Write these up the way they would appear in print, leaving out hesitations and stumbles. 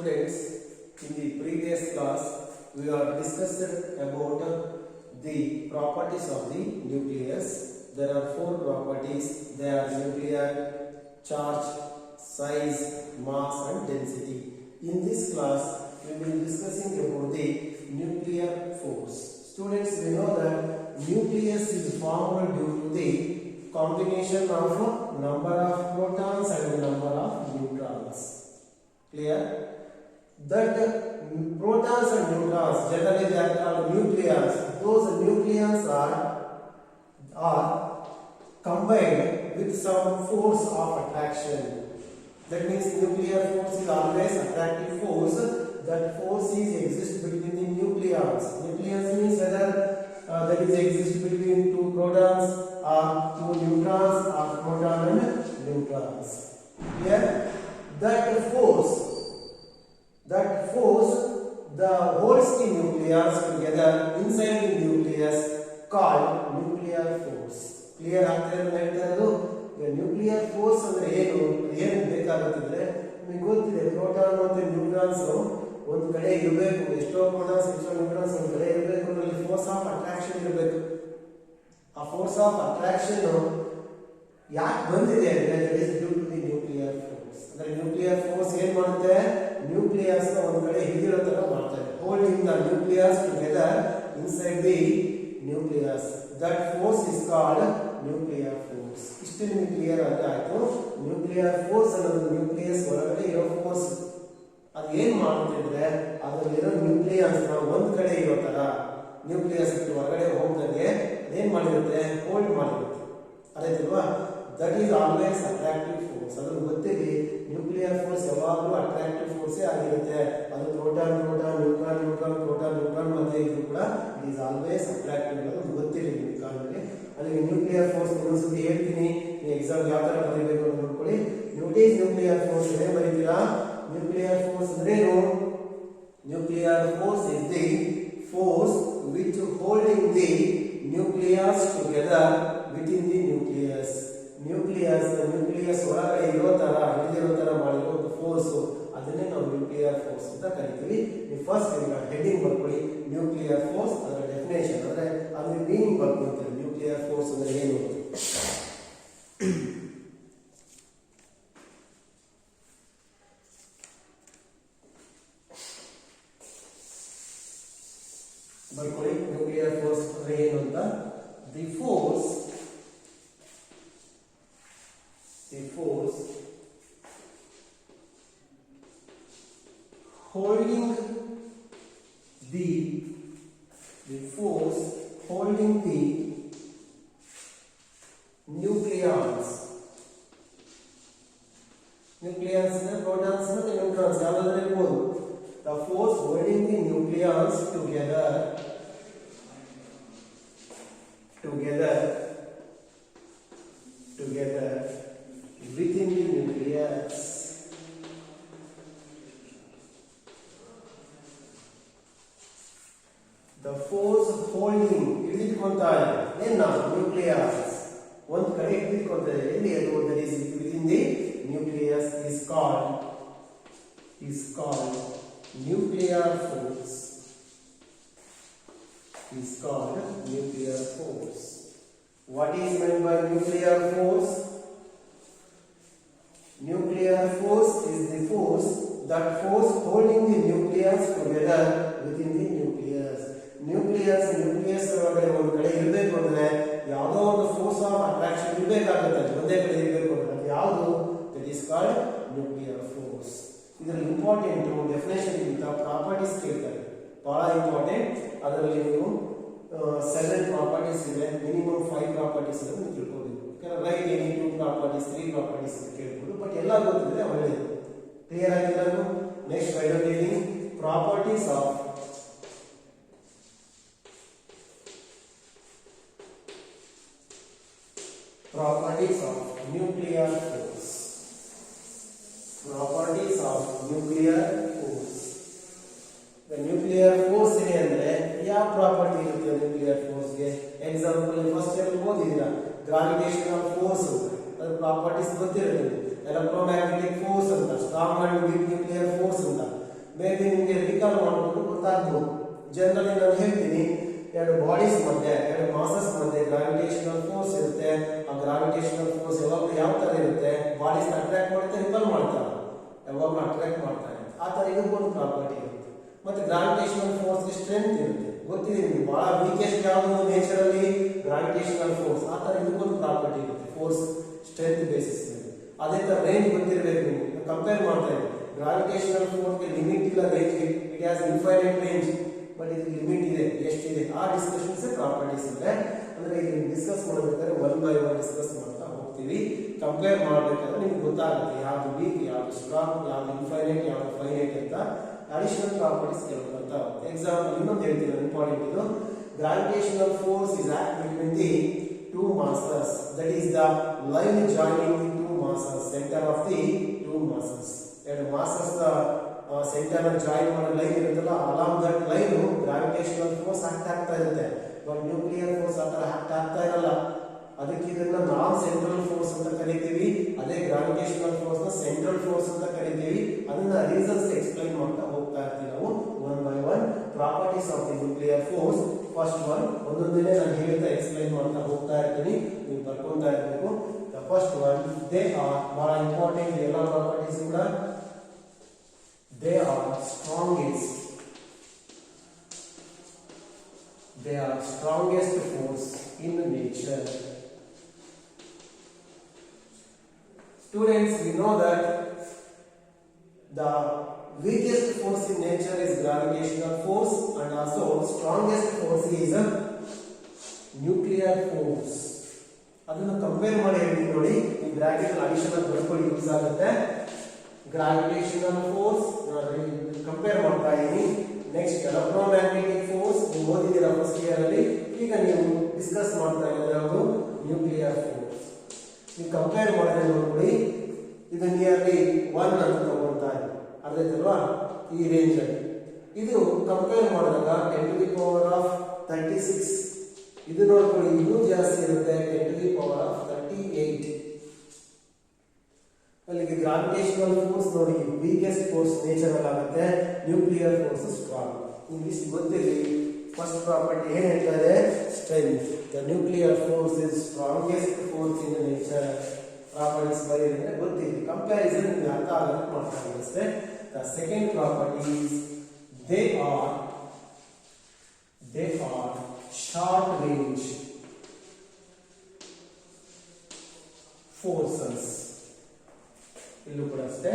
Students, in the previous class we are discussed about the properties of the nucleus. There are four properties. They are nuclear, charge, size, mass and density. In this class we will be discussing about the nuclear force. Students, we know that nucleus is formed due to the combination of number of protons and the number of neutrons. Clear? That protons and neutrons, generally they are called nucleons. Those nucleons are combined with some force of attraction. That means nuclear force is always attractive force. That force is exist between the nucleons. Nucleons means whether that is exist between two protons or two neutrons or proton and neutrons. Clear? That force, the holds the nucleus together inside the nucleus called nuclear force. Clear? The nuclear force ಅಂದ್ರೆ ಏನು ಬೇಕಾಗುತ್ತಿದ್ರೆ ನಿಮಗೆ ಗೊತ್ತಿದೆ, proton ಮತ್ತು neutrons ಒಂದು ಕಡೆ ಇರಬೇಕು. ಎಷ್ಟೋ protons ಎಷ್ಟೋ ನ್ಯೂಟ್ರಾನ್ಸ್ ಒಂದು ಕಡೆ ಇರಬೇಕು. ಅದರಲ್ಲಿ ಫೋರ್ಸ್ ಆಫ್ ಅಟ್ರಾಕ್ಷನ್ ಇರಬೇಕು. ಆ ಫೋರ್ಸ್ ಆಫ್ ಅಟ್ರಾಕ್ಷನ್ ಯಾಕೆ ಬಂದಿದೆ ಅಂದ್ರೆ that is due to the nuclear force. ಅಂದ್ರೆ ನ್ಯೂಕ್ಲಿಯರ್ ಫೋರ್ಸ್ ಏನ್ ಮಾಡುತ್ತೆ, ನ್ಯೂಕ್ಲಿಯಸ್ ನ ಒಂದು ಕಡೆ ಹಿಡಿದಿರೋ ತರ ಮಾಡ್ತಾರೆ. Holding the nucleus together inside the nucleus. That force is called nuclear force. ಇಷ್ಟು ನಿಮಗೆ ಕ್ಲಿಯರ್ ಆಯ್ತು. ನ್ಯೂಕ್ಲಿಯರ್ ಫೋರ್ಸ್ ಅನ್ನೋದು ನ್ಯೂಕ್ಲಿಯಸ್ ಒಳಗಡೆ ಇರೋ ಫೋರ್ಸ್. ಅದು ಏನ್ ಮಾಡುತ್ತೆ ಅಂದ್ರೆ ಅದರಲ್ಲಿರೋ ನ್ಯೂಕ್ಲಿಯಸ್ ನ ಒಂದ್ ಕಡೆ ಇರೋ ತರ ನ್ಯೂಕ್ಲಿಯಸ್ ಹೊರಗಡೆ ಹೋಗದಂಗೆ ಅದೇನ್ ಮಾಡಿರುತ್ತೆ, ಹೋಲ್ಡ್ ಮಾಡಿರುತ್ತೆ. ಅದಾಯ್ತಲ್ವಾ? That is always attractive force. ಅದು ಗೊತ್ತಿದೆ, ನ್ಯೂಕ್ಲಿಯರ್ ಫೋರ್ಸ್ ಯಾವಾಗಲೂ ಅಟ್ರಾಕ್ಟಿವ್ ಫೋರ್ಸೇ ಆಗಿರುತ್ತೆ. ಅದು ಪ್ರೋಟಾನ್ ಮಧ್ಯೆ ಇದ್ರು ಕೂಡ ಇಟ್ ಈಸ್ ಆಲ್ವೇಸ್ ಅಟ್ರಾಕ್ಟಿವ್. ಅದು ಗೊತ್ತಿಲ್ಲ ನಿಮಗೆ ಕಾಲದಲ್ಲಿ. ಅಲ್ಲಿ ನ್ಯೂಕ್ಲಿಯರ್ ಫೋರ್ಸ್ ಒಂದ್ಸತಿ ಹೇಳ್ತೀನಿ, ನೀವು ಎಕ್ಸಾಮ್ ಯಾವ ತರ ಬರೀಬೇಕು ಅಂತ ನೋಡ್ಕೊಳ್ಳಿ. ನ್ಯೂಕ್ಲಿಯರ್ ಫೋರ್ಸ್ ಏನೇ ಬರೀತೀರಾ, ನ್ಯೂಕ್ಲಿಯರ್ ಫೋರ್ಸ್ ಅಂದ್ರೇನು? Nuclear force is the force which holding the nucleus together within the nucleus. Nucleus ಒಳಗಡೆ ಇರೋ ತರ ಹಿಡಿದಿರೋ ತರ ಮಾಡಿರೋ ಒಂದು ಫೋರ್ಸ್, ಅದನ್ನೇ ನಾವು ನ್ಯೂಕ್ಲಿಯರ್ ಫೋರ್ಸ್ ಅಂತ ಕರಿತೀವಿ. ನೀವು ಫಸ್ಟ್ ಈಗ ಹೆಡಿಂಗ್ ಬರ್ಕೊಳ್ಳಿ, ನ್ಯೂಕ್ಲಿಯರ್ ಫೋರ್ಸ್ ಅದರ ಡೆಫಿನೇಷನ್ ಅಂದ್ರೆ ಅದ್ರ ಮೀನಿಂಗ್ ಬರ್ಕೊಳ್ತೀವಿ. ನ್ಯೂಕ್ಲಿಯರ್ ಫೋರ್ಸ್ ಅಂದ್ರೆ ಏನು ಬರ್ಕೊಳ್ಳಿ. ನ್ಯೂಕ್ಲಿಯರ್ ಫೋರ್ಸ್ ಅಂದ್ರೆ ಏನು ಅಂತ. The force holding the nucleons ಅಂದ್ರೆ protons ಮತ್ತು neutrons ಯಾವುದಾದರೂ ಇರಬಹುದು. The force holding the nucleons together within the nucleus. The force holding ಹಿಡಿದುಕೊಂತಾ ಇದೆ ನ್ಯೂಕ್ಲಿಯಸ್ ಒಂದು ಕಡೆ ಹಿಡಿದುಕೊಂತಾ ಇದೆ. ಎಲ್ಲಿ ಅದು? that is within the nucleus is called nuclear force. What is meant by nuclear force? Nuclear force is the force holding the nucleus together within the nucleus. Nucleus ಒಳಗಡೆ ಒಂದು ಕಡೆ ಇರಬೇಕು ಅಂದ್ರೆ ಯಾವುದೋ ಒಂದು ಫೋರ್ಸ್ ಆಫ್ ಅಟ್ರಾಕ್ಷನ್ ಇರಬೇಕಾಗುತ್ತೆ. ಒಂದೇ ಕಡೆ ಇರಬೇಕು ಅಂದ್ರೆ ಅದು ಯಾವುದು? That is called nuclear force. ಇದರಲ್ಲಿ ಇಂಪಾರ್ಟೆಂಟ್ ಡೆಫಿನೇಷನ್ ಗಿಂತ ಪ್ರಾಪರ್ಟೀಸ್ ಕೇಳ್ತಾರೆ, ಬಹಳ ಇಂಪಾರ್ಟೆಂಟ್. ಅದರಲ್ಲಿ ನೀವು 7 ಪ್ರಾಪರ್ಟೀಸ್ ಇದೆ, ಮಿನಿಮಮ್ 5 ಪ್ರಾಪರ್ಟೀಸ್ ಇದೆ, ನೀವು ತಿಳ್ಕೋಬೇಕು. ರೈಟ್ ಎನಿ 2 ಪ್ರಾಪರ್ಟೀಸ್ 3 ಪ್ರಾಪರ್ಟೀಸ್ ಅಂತ ಕೇಳ್ಬೋದು, ಬಟ್ ಎಲ್ಲ ಗೊತ್ತಿದ್ರೆ ಒಳ್ಳೆಯದು. ಕ್ಲಿಯರ್ ಆಗಿದೆ? ನೆಕ್ಸ್ಟ್ ಬಯೋಟೇನಿ properties of nuclear force. The nuclear force ಇದೆ ಅಂದ್ರೆ ಯಾವ ಪ್ರಾಪರ್ಟಿ ಇರುತ್ತೆ ನ್ಯೂಕ್ಲಿಯರ್ ಫೋರ್ಸ್ ಗೆ? ಎಕ್ಸಾಂಪಲ್ ಫಸ್ಟ್ ಇಯರ್ ಓದಿದ್ದೀರಾ, ಗ್ರಾವಿಟೇಷನಲ್ ಫೋರ್ಸ್ ಅದರ ಪ್ರಾಪರ್ಟೀಸ್ ಗೊತ್ತಿರುತ್ತೆ. ಎಲೆಕ್ಟ್ರೋಮ್ಯಾಗ್ನೆಟಿಕ್ ಫೋರ್ಸ್ ಅಂತ, strong and weak nuclear force ಅಂತ. ಮೇ ಬಿ ನಿಮಗೆ ರಿಕಾಲ್ ಮಾಡಿಕೊಂಡು ಗೊತ್ತಾಗ್ಬೋದು. ಜನರಲಿ ನಾನು ಹೇಳ್ತೀನಿ, ಎರಡು ಬಾಡೀಸ್ ಮಧ್ಯೆ, ಎರಡು ಮಾಸಸ್ ಮಧ್ಯೆ ಗ್ರಾವಿಟೇಷನಲ್ ಫೋರ್ಸ್ ಇರುತ್ತೆ. ಆ ಗ್ರಾವಿಟೇಷನಲ್ ಫೋರ್ಸ್ ಯಾವಾಗಲೂ ಯಾವ ತರ ಇರುತ್ತೆ, ಬಾಡೀಸ್ ಅಟ್ರಾಕ್ಟ್ ಮಾಡುತ್ತೆ, ರಿಪಲ್ ಮಾಡ್ತಾರೆ, ಯಾವಾಗಲೂ ಅಟ್ರಾಕ್ಟ್ ಮಾಡ್ತಾರೆ. ಆ ತರ ಇದಕ್ಕೊಂದು ಪ್ರಾಪರ್ಟಿ ಇರುತ್ತೆ. ಮತ್ತೆ ಗ್ರಾವಿಟೇಷನಲ್ ಫೋರ್ಸ್ ಸ್ಟ್ರೆಂತ್ ಇರುತ್ತೆ, ಗೊತ್ತಿದೆ ನಿಮಗೆ. ಬಹಳ ವೀಕೆಸ್ಟ್ ಯಾವುದು ನೇಚರ್ ಅಲ್ಲಿ ಗ್ರಾವಿಟೇಷನಲ್ ಫೋರ್ಸ್, ಆ ತರ ಇದಕ್ಕೊಂದು ಪ್ರಾಪರ್ಟಿ ಇರುತ್ತೆ, ಫೋರ್ಸ್ ಸ್ಟ್ರೆಂತ್ ಬೇಸಿಸ್ ಮೇಲೆ. ಅದೇ ತರ ರೇಂಜ್ ಗೊತ್ತಿರಬೇಕು ನಿಮಗೆ. ಕಂಪೇರ್ ಮಾಡ್ತಾ ಇದ್ದೀವಿ, ಗ್ರಾವಿಟೇಷನಲ್ ಫೋರ್ಸ್ ಗೆ ಲಿಮಿಟ್ ಇಲ್ಲ, range it has infinite range, but ಇದು ಲಿಮಿಟ್ ಇದೆ, ಎಷ್ಟಿದೆ ಆ ಡಿಸ್ಕಷನ್ಸ್ ಪ್ರಾಪರ್ಟೀಸ್ ಇದೆ. ಅಂದ್ರೆ ಇಲ್ಲಿ ಡಿಸ್ಕಸ್ ಮಾಡಬೇಕಾದ್ರೆ ಒನ್ ಬೈ ಒನ್ ಡಿಸ್ಕಸ್ ಮಾಡ್ತಾ ಹೋಗ್ತೀವಿ. ಕಂಪೇರ್ ಮಾಡಬೇಕಾದ್ರೆ ನಿಮ್ಗೆ ಗೊತ್ತಾಗುತ್ತೆ ಯಾವ್ದು ವೀಕ್, ಯಾವ್ದು ಸ್ಟ್ರಾಂಗ್, ಯಾವ್ದು ಇನ್ಫೈನೈಟ್, ಯಾವ್ದು ಫೈನೈಟ್ ಅಂತ ಅಡಿಷನಲ್ ಪ್ರಾಪರ್ಟೀಸ್ ಕೇಳ್ಕೊಂತ ಹೋಗುತ್ತೆ. ಎಕ್ಸಾಂಪಲ್ ಇನ್ನೊಂದು ಹೇಳ್ತೀನಿ, ಇಂಪಾರ್ಟೆಂಟ್ ಇದು. Gravitational force is act between the two masses, that is the line joining the two masses, center of the two masses. ಎರಡು masses ಸೆಂಟರ್ ಜಾಯಿನ್ ಮಾಡೋ line ಇರುತ್ತಲ್ಲ, along that line gravitational force act ಆಗ್ತಾ ಇರುತ್ತೆ. But nuclear force ಆ ತರ act ಆಗ್ತಾ ಇರಲ್ಲ. ಅದಕ್ಕೆ ಇದನ್ನ ನಾನ್ ಸೆಂಟ್ರಲ್ ಫೋರ್ಸ್ ಅಂತ ಕರಿತೀವಿ. ಅದೇ ಗ್ರಾವಿಟೇಷನಲ್ ಫೋರ್ಸ್ ನ ಸೆಂಟ್ರಲ್ ಫೋರ್ಸ್ ಅಂತ ಕರಿತೀವಿ. ಅದನ್ನ ರೀಸನ್ಸ್ ಎಕ್ಸ್ಪ್ಲೈನ್ ಮಾಡ್ತಾ ಹೋಗ್ತಾ ಇರ್ತೀವಿ ನಾವು one by one. Properties of the nuclear force, first one ಒಂದೊಂದೇ ನಾನು ಹೇಳ್ತಾ ಎಕ್ಸ್ಪ್ಲೈನ್ ಮಾಡ್ತಾ ಹೋಗ್ತಾ ಇರ್ತೀನಿ, ನೀವು ಬರ್ಕೊಂತಾ ಇರಬೇಕು. The first one, they are, ಬಹಳ ಇಂಪಾರ್ಟೆಂಟ್ ಎಲ್ಲ ಪ್ರಾಪರ್ಟೀಸ್ ಕೂಡ. They are strongest. They are strongest force in nature. Students, we know that the weakest force in nature is gravitational force, and also strongest force is a nuclear force. ಅದನ್ನು compare ಮಾಡಿ ಹೇಳ್ತೀನಿ ನೋಡಿ. ಈ bracket additional ಬರ್ಕೊಳ್ಳಿ, use ಆಗುತ್ತೆ. Gravitational force compare ಮಾಡ್ತಾ ಇದ್ದೀನಿ. Next electromagnetic force ನೀವು ಓದಿದ್ದೀರಾ ಫಸ್ಟ್ ಇಯರ್ ಅಲ್ಲಿ. ಈಗ ನೀವು ಡಿಸ್ಕಸ್ ಮಾಡ್ತಾ ಇರೋದು ಯಾವುದು, ನ್ಯೂಕ್ಲಿಯರ್ ಫೋರ್ಸ್. ನೀವು ಕಂಪೇರ್ ಮಾಡಿದ್ರೆ ನೋಡ್ಕೊಳ್ಳಿ, ಇದು ನಿಯರ್ಲಿ 1 ಅಂತ ತಗೊಳ್ತಾ ಇದೆ, ಅರ್ಥಾಯ್ತಲ್ವಾ, ಈ ರೇಂಜ್ ಅಲ್ಲಿ. ಇದು ಕಂಪೇರ್ ಮಾಡಿದಾಗ 10⁻36, ಇದು ನೋಡ್ಕೊಳ್ಳಿ ಇನ್ನೂ ಜಾಸ್ತಿ ಇರುತ್ತೆ, 10⁻38. ಅಲ್ಲಿಗೆ ಗ್ರಾವಿಟೇಷನಲ್ ಫೋರ್ಸ್ ನೋಡಿ ವೀಕೆಸ್ಟ್ ಫೋರ್ಸ್ ನೇಚರ್ ಅಲ್ಲಿ ಆಗುತ್ತೆ, ನ್ಯೂಕ್ಲಿಯರ್ ಫೋರ್ಸ್ ಸ್ಟ್ರಾಂಗ್. ಇಂಗ್ಲಿಷ್ ಗೊತ್ತಿರಲಿ. ಫಸ್ಟ್ ಪ್ರಾಪರ್ಟಿ ಏನ್ ಹೇಳ್ತಾರೆ, strength. The nuclear force is strongest force in nature. Properties ಬರೆಯೋದ್ರೆ ಗೊತ್ತಿರಲಿ, ಕಂಪ್ಯಾರಿಸನ್ ನಿಮಗೆ ಅರ್ಥ ಆಗೋದಕ್ಕೆ ಮಾಡ್ತಾರೆ ಅಷ್ಟೇ. The second property is they are short range forces. ಇಲ್ಲೂ ಕೂಡ ಅಷ್ಟೇ,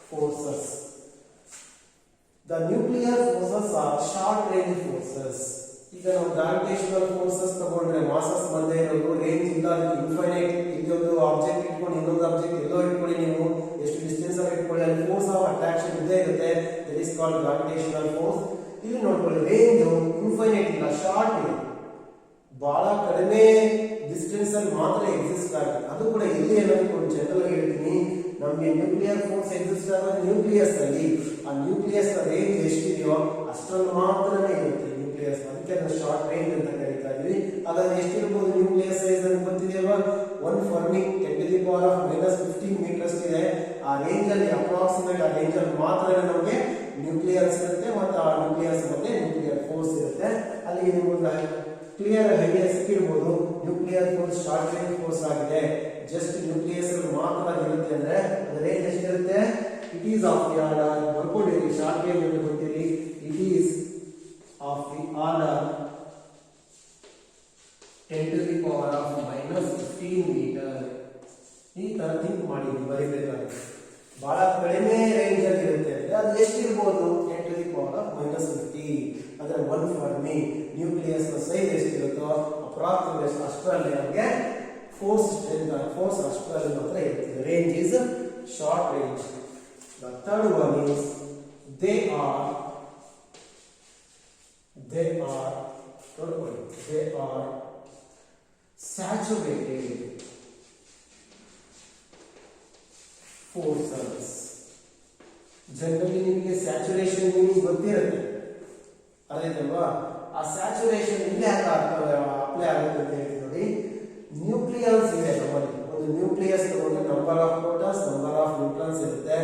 forces. The nuclear forces are short range forces. ಈಗ ನಾವು ಗ್ರಾವಿಟೇಷನಲ್ ಫೋರ್ಸಸ್ ತಗೊಂಡ್ರೆ ಮಾಸಸ್ ಮಧ್ಯೆ ಇರೋದು ರೇಂಜ್ ಇಲ್ಲ, ಇನ್ಫೈನೈಟ್. ಇದೊಂದು ಆಬ್ಜೆಕ್ಟ್ ಇಟ್ಕೊಂಡು ಇನ್ನೊಂದು ಆಬ್ಜೆಕ್ಟ್ ಎಲ್ಲೋ ಇಟ್ಕೊಳ್ಳಿ, ನೀವು ಎಷ್ಟು ಡಿಸ್ಟೆನ್ಸ್ ಅಲ್ಲಿ ಇಟ್ಕೊಳ್ಳಿ, ಅಲ್ಲಿ ಫೋರ್ಸ್ ಆಫ್ ಅಟ್ರಾಕ್ಷನ್ ಇದ್ದೇ ಇರುತ್ತೆ. That is called gravitational force. ಇಲ್ಲಿ ನೋಡ್ಕೊಳ್ಳಿ, ರೇಂಜ್ ಇನ್ಫೈನೈಟ್ ಇಲ್ಲ, ಶಾರ್ಟ್ ಇದೆ, ಬಹಳ ಕಡಿಮೆ ಡಿಸ್ಟೆನ್ಸ್ ಅಲ್ಲಿ ಮಾತ್ರ ಎಕ್ಸಿಸ್ಟ್ ಆಗುತ್ತೆ. ಅದು ಕೂಡ ಎಲ್ಲಿ ಅನ್ನೋದು ಜನರಲ್ ಹೇಳ್ತೀನಿ. ನಮಗೆ ನ್ಯೂಕ್ಲಿಯರ್ ಫೋರ್ಸ್ ಎಕ್ಸಿಸ್ಟ್ ಆಗೋದು ನ್ಯೂಕ್ಲಿಯಸ್ ಅಲ್ಲಿ. ಆ ನ್ಯೂಕ್ಲಿಯಸ್ ನ ರೇಂಜ್ ಎಷ್ಟಿದೆಯೋ ಅಷ್ಟರಲ್ಲಿ ಮಾತ್ರನೇ ಇರುತ್ತೆ ನ್ಯೂಕ್ಲಿಯಸ್. ಅದಕ್ಕೆ ಅದನ್ನ ಶಾರ್ಟ್ ರೇಂಜ್ ಅಂತ ಕರೀತಾ ಇದ್ವಿ. ಹಾಗಾದ್ರೆ ಎಷ್ಟಿರ್ಬೋದು ನ್ಯೂಕ್ಲಿಯಸ್ ಸೈಜ್ ಅಂತ ಗೊತ್ತಿದೆಯಲ್ವಾ, 1 ಫರ್ಮಿ 10⁻−15 ಮೀಟರ್ಸ್ ಇದೆ. ಆ ರೇಂಜ್ ಅಲ್ಲಿ ಅಪ್ರಾಕ್ಸಿಮೇಟ್ ಆ ರೇಂಜ್ ಅಲ್ಲಿ ಮಾತ್ರ ನಮಗೆ ನ್ಯೂಕ್ಲಿಯಸ್ ಇರುತ್ತೆ, ಮತ್ತು ಆ ನ್ಯೂಕ್ಲಿಯಸ್ ಮತ್ತೆ ನ್ಯೂಕ್ಲಿಯರ್ ಫೋರ್ಸ್ ಇರುತ್ತೆ. ಅಲ್ಲಿ ನಿಮಗೆ ಕ್ಲಿಯರ್ ಐಡಿಯಾ ಸಿಕ್ಕಿರ್ಬೋದು. Nuclear force short range force ಆಗಿದೆ, ಜಸ್ಟ್ ನ್ಯೂಕ್ಲಿಯಸ್ ಮಾತ್ರ ಇರುತ್ತೆ ಅಂದ್ರೆ ಅದರ ರೇಂಜ್ ಎಷ್ಟಿರುತ್ತೆ, it is of the order, ಬರ್ಕೊಂಡಿರಿ ಶಾರ್ಟ್ ರೇಂಜ್ ಅಂತ ಗೊತ್ತಿರಿ, it is of the order 10⁻−15 metre. ಈ ತರ ಥಿಂಕ್ ಮಾಡಿ ಬರೀಬೇಕಾಗುತ್ತೆ. ಬಹಳ ಕಡಿಮೆ ರೇಂಜ್ ಅಲ್ಲಿ ಇರುತ್ತೆ ಅಂದ್ರೆ ಅದು ಎಷ್ಟಿರ್ಬೋದು, 10⁻−15. ಅದರ 1 ಫರ್ಮಿ ನ್ಯೂಕ್ಲಿಯಸ್ ನ ಸೈಜ್ ಎಷ್ಟಿರುತ್ತೋ ಅಪ್ರಾಕ್ಸಿಮೇಟ್ ಅಷ್ಟರಲ್ಲಿ ನಮಗೆ ಫೋರ್ಸ್ ಸ್ಟ್ರೆಂತ್ ಫೋರ್ಸ್ ಅಷ್ಟರಲ್ಲಿ ಮಾತ್ರ ಇರ್ತದೆ. Range is short range. The third one is they are saturated forces. Generally ನಿಮಗೆ ಸ್ಯಾಚುರೇಷನ್ ಮೀನಿಂಗ್ ಗೊತ್ತಿರುತ್ತೆ, ಅಲ್ವಾ? ಆ ಸ್ಯಾಚುರೇಷನ್ ಇಲ್ಲಿ ಅಪ್ಲೈ ಆಗುತ್ತೆ ಅಂತ ಹೇಳಿ ನೋಡಿ. ನ್ಯೂಕ್ಲಿಯಸ್ ಇದೆ ನಮ್ಮಲ್ಲಿ, ಒಂದು ನ್ಯೂಕ್ಲಿಯಸ್ ತಗೊಂಡ್ರೆ number of protons, number of neutrons ಇರುತ್ತೆ.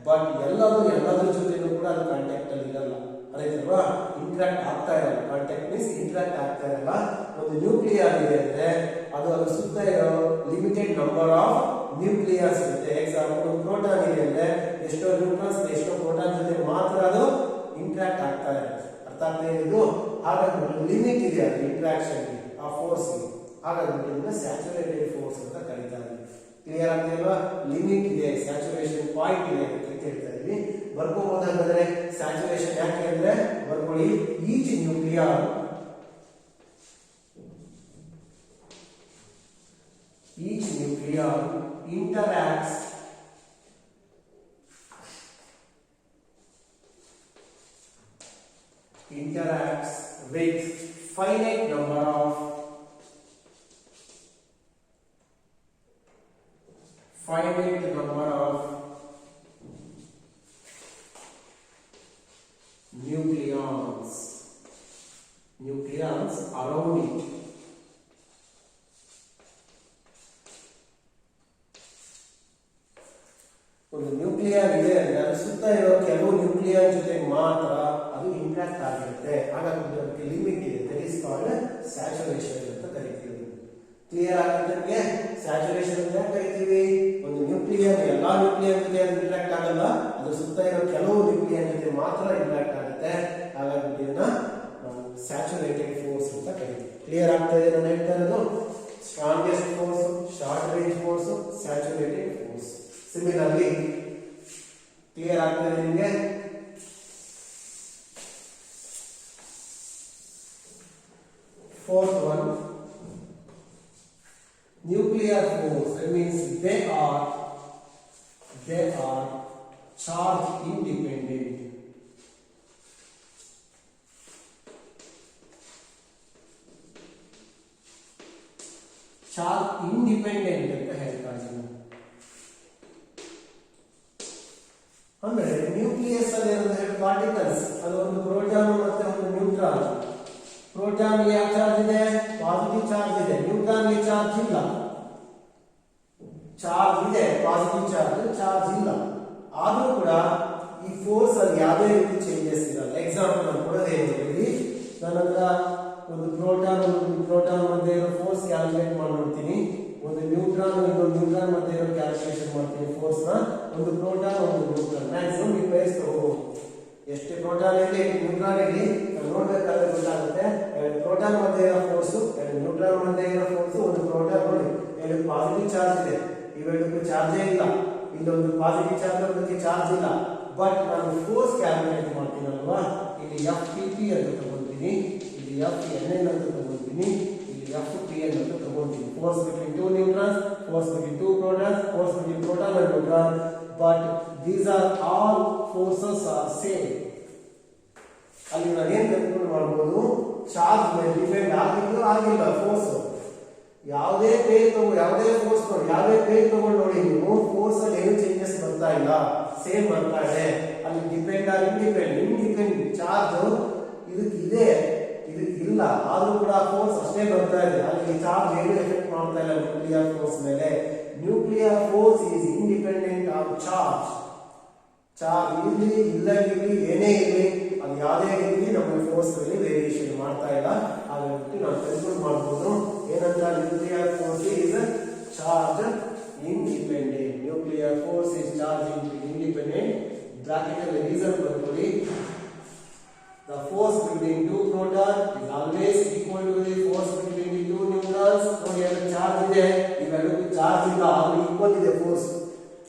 ಬಟ್ ಎಲ್ಲದೂ ನ್ಯೂಕ್ಲಿಯರ್ ಇದೆ ಅಂದ್ರೆ ಅದು ಸುತ್ತ ಇರೋ ಲಿಮಿಟೆಡ್ ನಂಬರ್ ಆಫ್ ನ್ಯೂಕ್ಲಿಯರ್ಸ್ ಇರುತ್ತೆ. ಎಕ್ಸಾಂಪಲ್ ಒಂದು ಪ್ರೋಟಾನ್ ಇದೆ ಅಂದ್ರೆ ಎಷ್ಟೋ ನ್ಯೂಟ್ರಾನ್ಸ್ ಎಷ್ಟೋ ಪ್ರೋಟಾನ್ ಜೊತೆ ಮಾತ್ರ ಅದು ಇಂಟ್ರಾಕ್ಟ್ ಆಗ್ತಾ ಇದೆ. ಅರ್ಥ ಆಗ್ತಾ ಇದು. ಹಾಗಾಗಿ ಲಿಮಿಟ್ ಇದೆ ಅದು ಇಂಟ್ರಾಕ್ಷನ್ ಆ ಫೋರ್ಸ್. ಹಾಗಾಗಿ ಇದನ್ನ ಸ್ಯಾಚುರೇಟೆಡ್ ಫೋರ್ಸ್ ಅಂತ ಕರೀತಾರೆ. ಕ್ಲಿಯರ್ ಆಗ್ತಿಲ್ವಾ? ಲಿಮಿಟ್ ಇದೆ, ಸ್ಯಾಚುರೇಷನ್ ಪಾಯಿಂಟ್ ಇದೆ ಅಂತ ಹೇಳ್ತಾ ಇದೀವಿ. ಬರ್ಕೋಬಹುದಾದ್ರೆ ಸ್ಯಾಚುರೇಷನ್ ಯಾಕೆ ಅಂದ್ರೆ ಬರ್ಕೊಳ್ಳಿ, each nuclear interacts with finite number of nucleons around it. ಒಂದು ನ್ಯೂಕ್ಲಿಯರ್ ಇದೆ ಅಂದ್ರೆ ಅದು ಸುತ್ತ ಇರೋ ಕೆಲವು ನ್ಯೂಕ್ಲಿಯರ್ ಜೊತೆ ಮಾತ್ರ ಅದು ಇಂಟ್ರಾಕ್ಟ್ ಆಗಿರುತ್ತೆ. ಹಾಗಾಗಿ ಅದಕ್ಕೆ ಲಿಮಿಟ್ ಇದೆ. ದಟ್ ಈಸ್ ಕಾಲ್ಡ್ ಸ್ಯಾಚುರೇಷನ್ ಅಂತ ಕರಿತೀವಿ. ಕ್ಲಿಯರ್ ಆಗಿದ್ದಕ್ಕೆ ಸ್ಯಾಚುರೇಷನ್ ಅಂತ ಕರಿತೀವಿ. ಒಂದು ನ್ಯೂಕ್ಲಿಯರ್ ಎಲ್ಲಾ ನ್ಯೂಕ್ಲಿಯರ್ ಜೊತೆ ಅದು ಇಂಟ್ರಾಕ್ಟ್ ಆಗಲ್ಲ, ಅದು ಸುತ್ತ ಇರೋ ಕೆಲವು ನ್ಯೂಕ್ಲಿಯರ್ ಜೊತೆ ಮಾತ್ರ ಇಂಟ್ರಾಕ್ಟ್ ಆಗುತ್ತೆ. ಹಾಗಾಗಿ ಇದನ್ನ ಸ್ಯಾಚುರೇಟೆಡ್ ಫೋರ್ಸ್ ಅಂತ ಕರಿತೀವಿ. ಕ್ಲಿಯರ್ ಆಗ್ತಾ ಇದೆ ನಾನು ಹೇಳ್ತಾ ಇರೋದು? Strongest force, short range force, saturated force. Similarly, clear ಆಗ್ತಾ ಇದೆ ನಿಮಗೆ? Fourth one, nuclear force. That means they are charge independent. Charge independent ಅಂತ ಹೇಳ್ತಾರೆ. ಅಂದ್ರೆ ನ್ಯೂಕ್ಲಿಯಸ್ ಅಲ್ಲಿ ಇರೋ ಪಾರ್ಟಿಕಲ್ಸ್ ಅದು ಒಂದು ಪ್ರೋಟಾನ್ ಮತ್ತೆ ಒಂದು ನ್ಯೂಟ್ರಾನ್. ಪ್ರೋಟಾನ್ ಗೆ ಯಾವ ಚಾರ್ಜ್ ಇದೆ? ಪಾಸಿಟಿವ್ ಚಾರ್ಜ್ ಇದೆ. ನ್ಯೂಟ್ರಾನ್ ಗೆ ಚಾರ್ಜ್ ಇಲ್ಲ. ಚಾರ್ಜ್ ಇದೆ, ಪಾಸಿಟಿವ್ ಚಾರ್ಜ್ ಇಲ್ಲ. ಆದ್ರೂ ಕೂಡ ಈ ಫೋರ್ಸ್ ಅಲ್ಲಿ ಯಾವುದೇ ರೀತಿ ಚೇಂಜಸ್ ಇರಲ್ಲ. ಎಕ್ಸಾಂಪಲ್ ನಾನು ಕೊಡೋದೇನು ಹೇಳಿ, ನನ್ನ ಹತ್ರ ಒಂದು ಪ್ರೋಟಾನ್ ಮಧ್ಯೆ ಇರೋ ಫೋರ್ಸ್ ಕ್ಯಾಲ್ಕುಲೇಟ್ ಮಾಡಿ ನೋಡ್ತೀನಿ. ಒಂದು ನ್ಯೂಟ್ರಾನ್ ಇನ್ನೊಂದು ನ್ಯೂಟ್ರಾನ್ ಮಧ್ಯೆ ಇರೋ ಕ್ಯಾಲ್ಕುಲೇಷನ್ ಮಾಡ್ತೀನಿ ಫೋರ್ಸ್ ನ. ಒಂದು ಪ್ರೋಟಾನ್ ಒಂದು ನ್ಯೂಟ್ರಾನ್ ಮ್ಯಾಕ್ಸಿಮಮ್ ನೀವು ಪೇರ್ಸ್ ತಗೋಬಹುದು. ಎಷ್ಟು ಪ್ರೋಟಾನ್ ಇರಲಿ ನ್ಯೂಟ್ರಾನ್ ಇರಲಿ ನೋಡ್ಬೇಕಾದ್ರೆ ಗೊತ್ತಾಗುತ್ತೆ. ಪ್ರೋಟಾನ್ ಮಧ್ಯೆ ಇರೋ ಫೋರ್ಸ್, ನ್ಯೂಟ್ರಾನ್ ಮಧ್ಯೆ ಇರೋ ಫೋರ್ಸ್. ಒಂದು ಪ್ರೋಟಾನ್ ನೋಡಿ ಎರಡು ಪಾಸಿಟಿವ್ ಚಾರ್ಜ್ ಇದೆ, ಇವೆರಡಕ್ಕೂ ಚಾರ್ಜೇ ಇಲ್ಲ. ಇಲ್ಲೊಂದು ಪಾಸಿಟಿವ್ ಚಾರ್ಜ್ ಅದಕ್ಕೆ ಚಾರ್ಜ್ ಇಲ್ಲ. ಬಟ್ ನಾನು ಫೋರ್ಸ್ ಕ್ಯಾಲ್ಕುಲೇಟ್ ಮಾಡ್ತೀನಲ್ವಾ, ಇಲ್ಲಿ FPP ಅಂತ ತಗೊಂತೀನಿ, ಇಲ್ಲಿ FNN ಅಂತ ತಗೊಂತೀನಿ, ಇಲ್ಲಿ FPN ಅಂತ ತಗೊಂತೀನಿ. Force between two neutrons, force between two protons, force between proton and neutron. But these are all forces are same. ಅಲ್ಲಿ ನಾನು ಏನು ಕನ್ಕ್ಲೂಡ್ ಮಾಡಬಹುದು, ಚಾರ್ಜ್ ಮೇಲೆ ಡಿಪೆಂಡ್ ಆಗಿಲ್ಲ ಫೋರ್ಸ್. ಯಾವುದೇ ಪೇರ್ ತಗೊಂಡು ನೋಡಿ ನೀವು, ಫೋರ್ಸ್ ಅಲ್ಲಿ ಏನು ಚೇಂಜಸ್ ಬರ್ತಾ ಇಲ್ಲ, ಸೇಮ್ ಬರ್ತಾ ಇದೆ. ಅಲ್ಲಿ ಡಿಪೆಂಡ್ ಇಂಡಿಪೆಂಡೆಂಟ್ ಚಾರ್ಜ್ ಇದಕ್ಕಿದೆ, ಇದಕ್ಕಿಲ್ಲ. ಆದ್ರೂ ಕೂಡ ಫೋರ್ಸ್ ಅಷ್ಟೇ ಬರ್ತಾ ಇದೆ. ಅಲ್ಲಿ ಚಾರ್ಜ್ ಏನು ಎಫೆಕ್ಟ್ ಮಾಡ್ತಾ ಇಲ್ಲ ನ್ಯೂಕ್ಲಿಯರ್ ಫೋರ್ಸ್ ಮೇಲೆ. Nuclear force is independent of charge. Charge ಇರಲಿ ಇಲ್ಲದಿರಲಿ ಏನೇ ಇರಲಿ, ಅದು ಯಾವುದೇ ರೀತಿ ನಮ್ಮ ಫೋರ್ಸ್ ಅಲ್ಲಿ ವೇರಿಯೇಷನ್ ಮಾಡ್ತಾ ಇಲ್ಲ. ಹಾಗಾಗಿ ನಾವು ಕನ್ಕ್ಲೂಡ್ ಮಾಡಬಹುದು ಏನಂತ, nuclear force is charge independent. Nuclear force is charge independent. Bracket ಅಲ್ಲಿ ರೀಸನ್ ಬರ್ಕೊಳ್ಳಿ. The force between two protons is always equal to the force between the two neutrons. ನೋಡಿ ಅದು ಚಾರ್ಜ್ ಇದೆ, ಇವೆರಡಕ್ಕೂ ಚಾರ್ಜ್ ಇಲ್ಲ, ಆದ್ರೂ ಈಕ್ವಲ್ ಇದೆ ಫೋರ್ಸ್.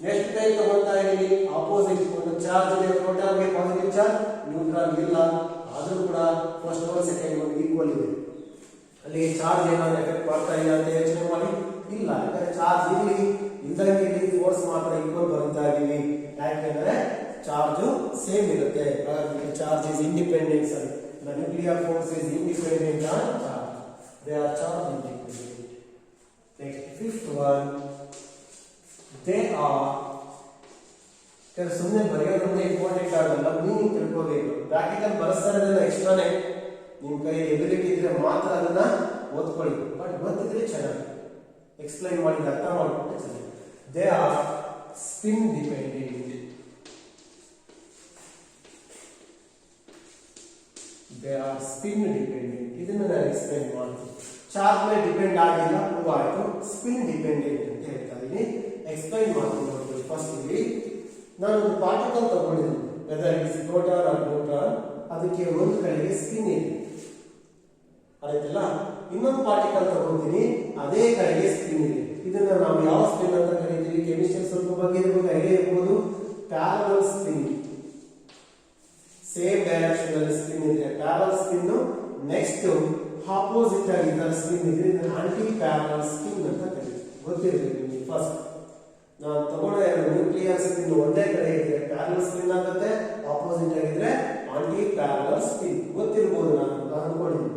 ನೆಕ್ಸ್ಟ್ ಟೈಮ್ ತಗೊಂತಾ ಇದೀನಿ opposite, ಒಂದು ಚಾರ್ಜ್ ಇದೆ, ಪ್ರೋಟಾನ್ ಗೆ ಪಾಸಿಟಿವ್ ಚಾರ್ಜ್, ನ್ಯೂಟ್ರಾನ್ ಇಲ್ಲ, ಆದ್ರೂ ಕೂಡ first one second one equal ಇದೆ. ಅಲ್ಲಿ ಚಾರ್ಜ್ ಏನಾದ್ರು ಎಫೆಕ್ಟ್ ಮಾಡ್ತಾ ಇಲ್ಲ ಅಂತ ಯೋಚನೆ ಮಾಡಿ ಇಲ್ಲ. ಯಾಕಂದ್ರೆ ಚಾರ್ಜ್ ಇರಲಿ ಇಲ್ಲದಂಗೆ ಇಲ್ಲಿ ಫೋರ್ಸ್ ಮಾತ್ರ ಈಕ್ವಲ್ ಬರ್ತಾ ಇದೀವಿ. ಯಾಕೆಂದ್ರೆ ಚಾರ್ಜ್ ಸೇಮ್ ಇರುತ್ತೆ. Charge is independent. The nuclear force is independent on charge. They are charge independent. Next, fifth one, they are. ಸುಮ್ಮನೆ ಬರೆಯೋದ್ರಿಂದ ಇಂಪಾರ್ಟೆಂಟ್ ಆಗಲ್ಲ, ಮೀನಿಂಗ್ ತಿಳ್ಕೋಬೇಕು. ಪ್ರಾಕ್ಟಿಕಲ್ ಬರೆಸ್ತಾರಲ್ಲ ಎಕ್ಸ್ಟ್ರಾನೇ, ನಿಮ್ಮ ಕೈ ಎಬಿಲಿಟಿ ಇದ್ರೆ ಮಾತ್ರ ಅದನ್ನ ಓದ್ಕೊಳ್ಳಿ. ಬಟ್ ಗೊತ್ತಿದ್ರೆ ಚೆನ್ನಾಗಿ ಎಕ್ಸ್ಪ್ಲೈನ್ ಮಾಡಿ ಅರ್ಥ ಮಾಡಿಕೊಂಡ್ರೆ ಚೆನ್ನಾಗಿ. They are spin dependent. They are spin dependent. ಇದನ್ನ ನಾನು ಎಕ್ಸ್ಪ್ಲೈನ್ ಮಾಡ್ತೀನಿ. ಚಾರ್ಜ್ ಮೇಲೆ ಡಿಪೆಂಡ್ ಆಗಿಲ್ಲ ಪ್ರೂವ್ ಆಯಿತು. ಸ್ಪಿನ್ ಡಿಪೆಂಡೆಂಟ್ ಅಂತ ಹೇಳ್ತಾ ಇದೀನಿ. ಎಕ್ಸ್ಪ್ಲೈನ್ ಮಾಡ್ತೀನಿ ನೋಡಿ. ಫಸ್ಟ್ ಇಲ್ಲಿ ನಾನು ಒಂದು ಪಾರ್ಟಿಕಲ್ ತಗೊಂಡಿದ್ದೀನಿ, whether it is proton or neutron. ಅದಕ್ಕೆ ಒಂದು ಕಡೆಗೆ ಸ್ಪಿನ್ ಇದೆ ಆಯ್ತಲ್ಲ. ಇನ್ನೊಂದು ಪಾರ್ಟಿಕಲ್ ತಗೊಂತೀನಿ, ಅದೇ ಕಡೆಗೆ ಸ್ಪಿನ್ ಇದೆ. ಇದನ್ನ ನಾವು ಯಾವ ಸ್ಪಿನ್ ಅಂತ ಕರಿತೀವಿ? ಕೆಮಿಸ್ಟ್ರಿ ಸ್ವಲ್ಪ ಬಗ್ಗೆ ಇರಬಹುದು, ಐಡಿಯಾ ಇರಬಹುದು. ಪ್ಯಾರಲಲ್ ಸ್ಪಿನ್, ಸೇಮ್ ಡೈರೆಕ್ಷನ್ ಅಲ್ಲಿ ಸ್ಪಿನ್ ಇದೆ ಪ್ಯಾರಲಲ್ ಸ್ಪಿನ್. ನೆಕ್ಸ್ಟ್ ಆಪೋಸಿಟ್ ಆಗಿ ಇದರ ಸ್ಪಿನ್ ಇದೆ, ಇದನ್ನ ಆಂಟಿ ಪ್ಯಾರಲಲ್ ಸ್ಪಿನ್ ಅಂತ ಕರೀತೀವಿ. ಗೊತ್ತಿರಬೇಕು ನಿಮಗೆ. ಫಸ್ಟ್ ನಾನು ತಗೊಂಡ ನ್ಯೂಕ್ಲಿಯರ್ ಸ್ಪಿನ್ ಒಂದೇ ಕಡೆ ಇದ್ರೆ ಪ್ಯಾರಲಲ್ ಸ್ಪಿನ್ ಆಗುತ್ತೆ, ಆಪೋಸಿಟ್ ಆಗಿದ್ರೆ ಆಂಟಿ ಪ್ಯಾರಲಲ್ ಸ್ಪಿನ್. ಗೊತ್ತಿರಬಹುದು, ನಾನು ಅನ್ಕೊಂಡಿದ್ದೀನಿ.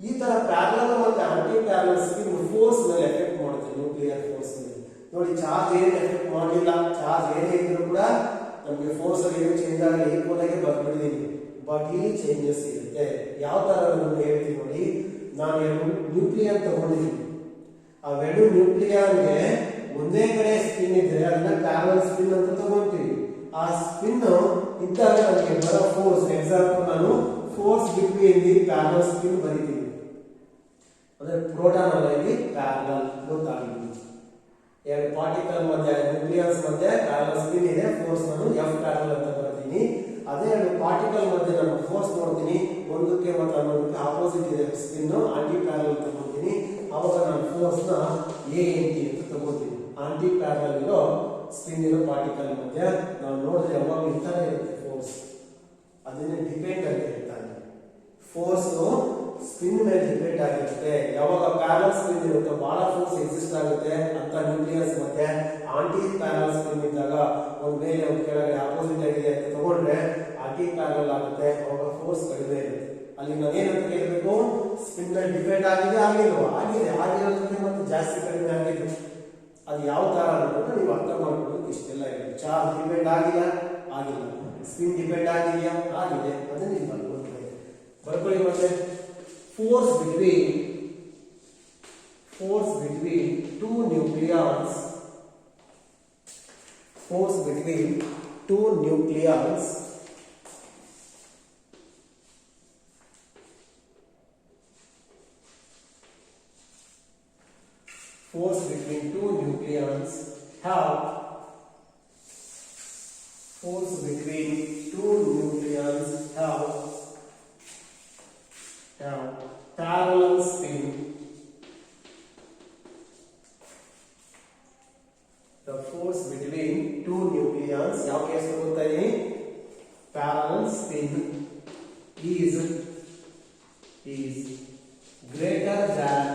ಈ ತರ ಪ್ಯಾರಲಲ್ ಮತ್ತೆ ಆಂಟಿ ಪ್ಯಾರಲಲ್ ಸ್ಪಿನ್ ಫೋರ್ಸ್ ಮೇಲೆ ಎಫೆಕ್ಟ್ ಮಾಡುತ್ತೆ. ನ್ಯೂಕ್ಲಿಯರ್ ಫೋರ್ಸ್ ಮೇಲೆ ನೋಡಿ, ಚಾರ್ಜ್ ಏನು ಎಫೆಕ್ಟ್ ಮಾಡಲಿಲ್ಲ. ಚಾರ್ಜ್ ಏನೇ ಇದ್ರೂ ಕೂಡ ನಮಗೆ ಫೋರ್ಸ್ ಅಲ್ಲಿ ಏನು ಚೇಂಜ್ ಆಗಲಿ, ಈಕ್ವಲ್ ಆಗಿ ಬರ್ಬಿಟ್ಟಿದೀವಿ. ಬಟ್ ಇಲ್ಲಿ ಚೇಂಜಸ್ ಇರುತ್ತೆ. ಯಾವ ತರ ನಾನು ಹೇಳ್ತೀನಿ ನೋಡಿ. ನಾನು ಎರಡು ನ್ಯೂಕ್ಲಿಯರ್ ತಗೊಂಡಿದ್ದೀನಿ, ಅವೆರಡು ನ್ಯೂಕ್ಲಿಯರ್ಗೆ ಒಂದೇ ಕಡೆ ಸ್ಪಿನ್ ಇದ್ರೆ ಅದನ್ನ ಪ್ಯಾರಲಲ್ ಸ್ಪಿನ್ ಅಂತ ತಗೊಂತೀವಿ. ಆ ಸ್ಪಿನ್ ಇದ್ದಾಗ ನನಗೆ ಬರೋ ಫೋರ್ಸ್, ಎಕ್ಸಾಂಪಲ್ ನಾನು force between the parallel spin ಬರೀತೀನಿ. ಅಂದ್ರೆ ಪ್ರೋಟಾನ್ ಅಲ್ಲ, ಇಲ್ಲಿ ಪ್ಯಾರಲಲ್. ಗೊತ್ತಾಗಿದೆ. ಎರಡು ಪಾರ್ಟಿಕಲ್ ಮಧ್ಯೆ, ನ್ಯೂಕ್ಲಿಯಸ್ ಮಧ್ಯೆ ಪ್ಯಾರಲಲ್ ಸ್ಪಿನ್ ಇದೆ, ಫೋರ್ಸ್ ನಾನು ಎಫ್ ಪ್ಯಾರಲಲ್ ಅಂತ ಬರ್ತೀನಿ. ಅದೇ ಎರಡು ಪಾರ್ಟಿಕಲ್ ಮಧ್ಯೆ ನಾನು ಫೋರ್ಸ್ ನೋಡ್ತೀನಿ, ಒಂದಕ್ಕೆ ಮತ್ತು ಅನ್ನೋದಕ್ಕೆ ಆಪೋಸಿಟ್ ಇದೆ ಸ್ಪಿನ್, ಆಂಟಿ ಪ್ಯಾರಲಲ್ ತಗೊಳ್ತೀನಿ. ಅವಾಗ ನಾನು ಫೋರ್ಸ್ ನ ಎ ಎನ್ ಟಿ ಅಂತ ತಗೋತೀನಿ. ಆಂಟಿ ಪ್ಯಾರಲಲ್ ಇರೋ ಸ್ಪಿನ್ ಇರೋ ಪಾರ್ಟಿಕಲ್ ಮಧ್ಯೆ ನಾವು ನೋಡಿದ್ರೆ ಯಾವಾಗ ಇಂತಾನೆ ಇರುತ್ತೆ ಫೋರ್ಸ್. ಅದನ್ನೇ ಡಿಪೆಂಡ್ ಅಂತ ಹೇಳ್ತಾರೆ. ಫೋರ್ಸ್ ಸ್ಪಿನ್ ಮೇಲೆ ಡಿಪೆಂಡ್ ಆಗಿರುತ್ತೆ. ಯಾವಾಗ ಪ್ಯಾರಲಲ್ ಸ್ಪಿನ್ ಇರುತ್ತೋ ಬಹಳ ಫೋರ್ಸ್ ಎಕ್ಸಿಸ್ಟ್ ಆಗುತ್ತೆ ಅಂತ ನ್ಯೂಕ್ಲಿಯಸ್ ಮತ್ತೆ ಆಂಟಿ ಪ್ಯಾರಲಲ್ ಸ್ಪಿನ್ ಇದ್ದಾಗ ಒಂದ್ ಮೇಲೆ ಒಂದು ಕೆಳಗೆ ಆಪೋಸಿಟ್ ಆಗಿದೆ ಅಂತ ತಗೊಂಡ್ರೆ ಆಂಟಿ ಪ್ಯಾರಲಲ್ ಆಗುತ್ತೆ, ಅವಾಗ ಫೋರ್ಸ್ ಕಡಿಮೆ ಇರುತ್ತೆ. ಅಲ್ಲಿ ನಾನು ಏನಂತ ಕೇಳಬೇಕು? ಸ್ಪಿನ್ ಮೇಲೆ ಡಿಪೆಂಡ್ ಆಗಿದೆ ಆಗಿಲ್ವಾ? ಆಗಿದೆ. ಆಗಿರೋದಕ್ಕೆ ಮತ್ತೆ ಜಾಸ್ತಿ ಕಡಿಮೆ ಆಗಿದೆ. ಅದು ಯಾವ ತರ ಅನ್ನೋದನ್ನ ನೀವು ಅರ್ಥ ಮಾಡ್ಕೊಳ್ಳೋದು ಇಷ್ಟೆಲ್ಲ ಇದೆ. ಚಾರ್ಜ್ ಡಿಪೆಂಡ್ ಆಗಿಲ್ಲ, ಆಗಿಲ್ಲ. ಸ್ಪಿನ್ ಡಿಪೆಂಡ್ ಆಗಿದೆಯಾ? ಆಗಿದೆ. ಅದನ್ನ ನೀವು ಬರ್ಕೊಳ್ಳಿ. ಮತ್ತೆ force between two nucleons, force between two nucleons force between two nucleons have force between two nucleons have parallel spin. The force between two nucleons, ಯಾವ ಕೇಸ್ ತಗೋತಾ ಇದೀನಿ? parallel spin is greater than,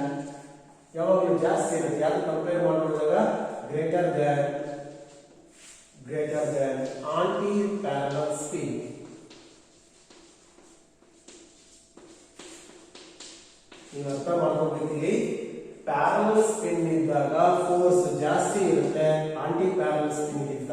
ಯಾವಾಗಲೂ ಜಾಸ್ತಿ ಇರುತ್ತೆ. ಯಾವುದು compare ಮಾಡಿದಾಗ greater than anti parallel spin. ನೀವು ಅರ್ಥ ಮಾಡ್ಕೊಂಡಿದ್ದೀರಿ. ಪ್ಯಾರಲಲ್ ಸ್ಪಿನ್ ಇದ್ದಾಗ ಫೋರ್ಸ್ ಜಾಸ್ತಿ ಇರುತ್ತೆ ಆಂಟಿ ಪ್ಯಾರಲಲ್ ಸ್ಪಿನ್ ಗಿಂತ.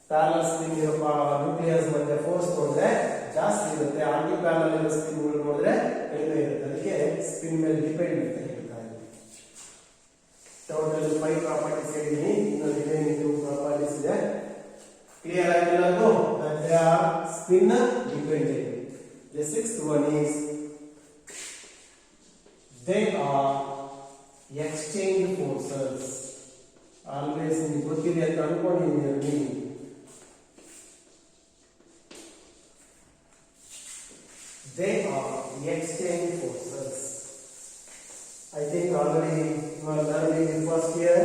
ಪ್ಯಾರಲಲ್ ಸ್ಪಿನ್ ಇರೋ ನ್ಯೂಕ್ಲಿಯಸ್ ಮಧ್ಯೆ ಫೋರ್ಸ್ ನೋಡಿದ್ರೆ ಜಾಸ್ತಿ ಇರುತ್ತೆ, ಆಂಟಿ ಪ್ಯಾರಲಲ್ ಇರೋ ಸ್ಪಿನ್ ನೋಡಿದ್ರೆ ಕಡಿಮೆ ಇರುತ್ತೆ. ಅದಕ್ಕೆ ಸ್ಪಿನ್ ಮೇಲೆ ಡಿಪೆಂಡ್ ಅಂತ ಹೇಳ್ತಾ ಇದ್ದೀನಿ. ಟೋಟಲ್ 5 ಪ್ರಾಪರ್ಟೀಸ್ ಹೇಳಿದ್ದೀನಿ. ಇನ್ನೊಂದು ಏನೇನಿದು ಪ್ರಾಪರ್ಟೀಸ್ ಇದೆ ಕ್ಲಿಯರ್ ಆಗಿಲ್ಲ ಅದು? They are spin dependent. The sixth one is they are exchange forces. Always ನಿಮಗೆ ಗೊತ್ತಿದೆ ಅಂತ ಅನ್ಕೊಂಡಿದ್ದೀನಿ. They are exchange forces. I think already you are learning in first year.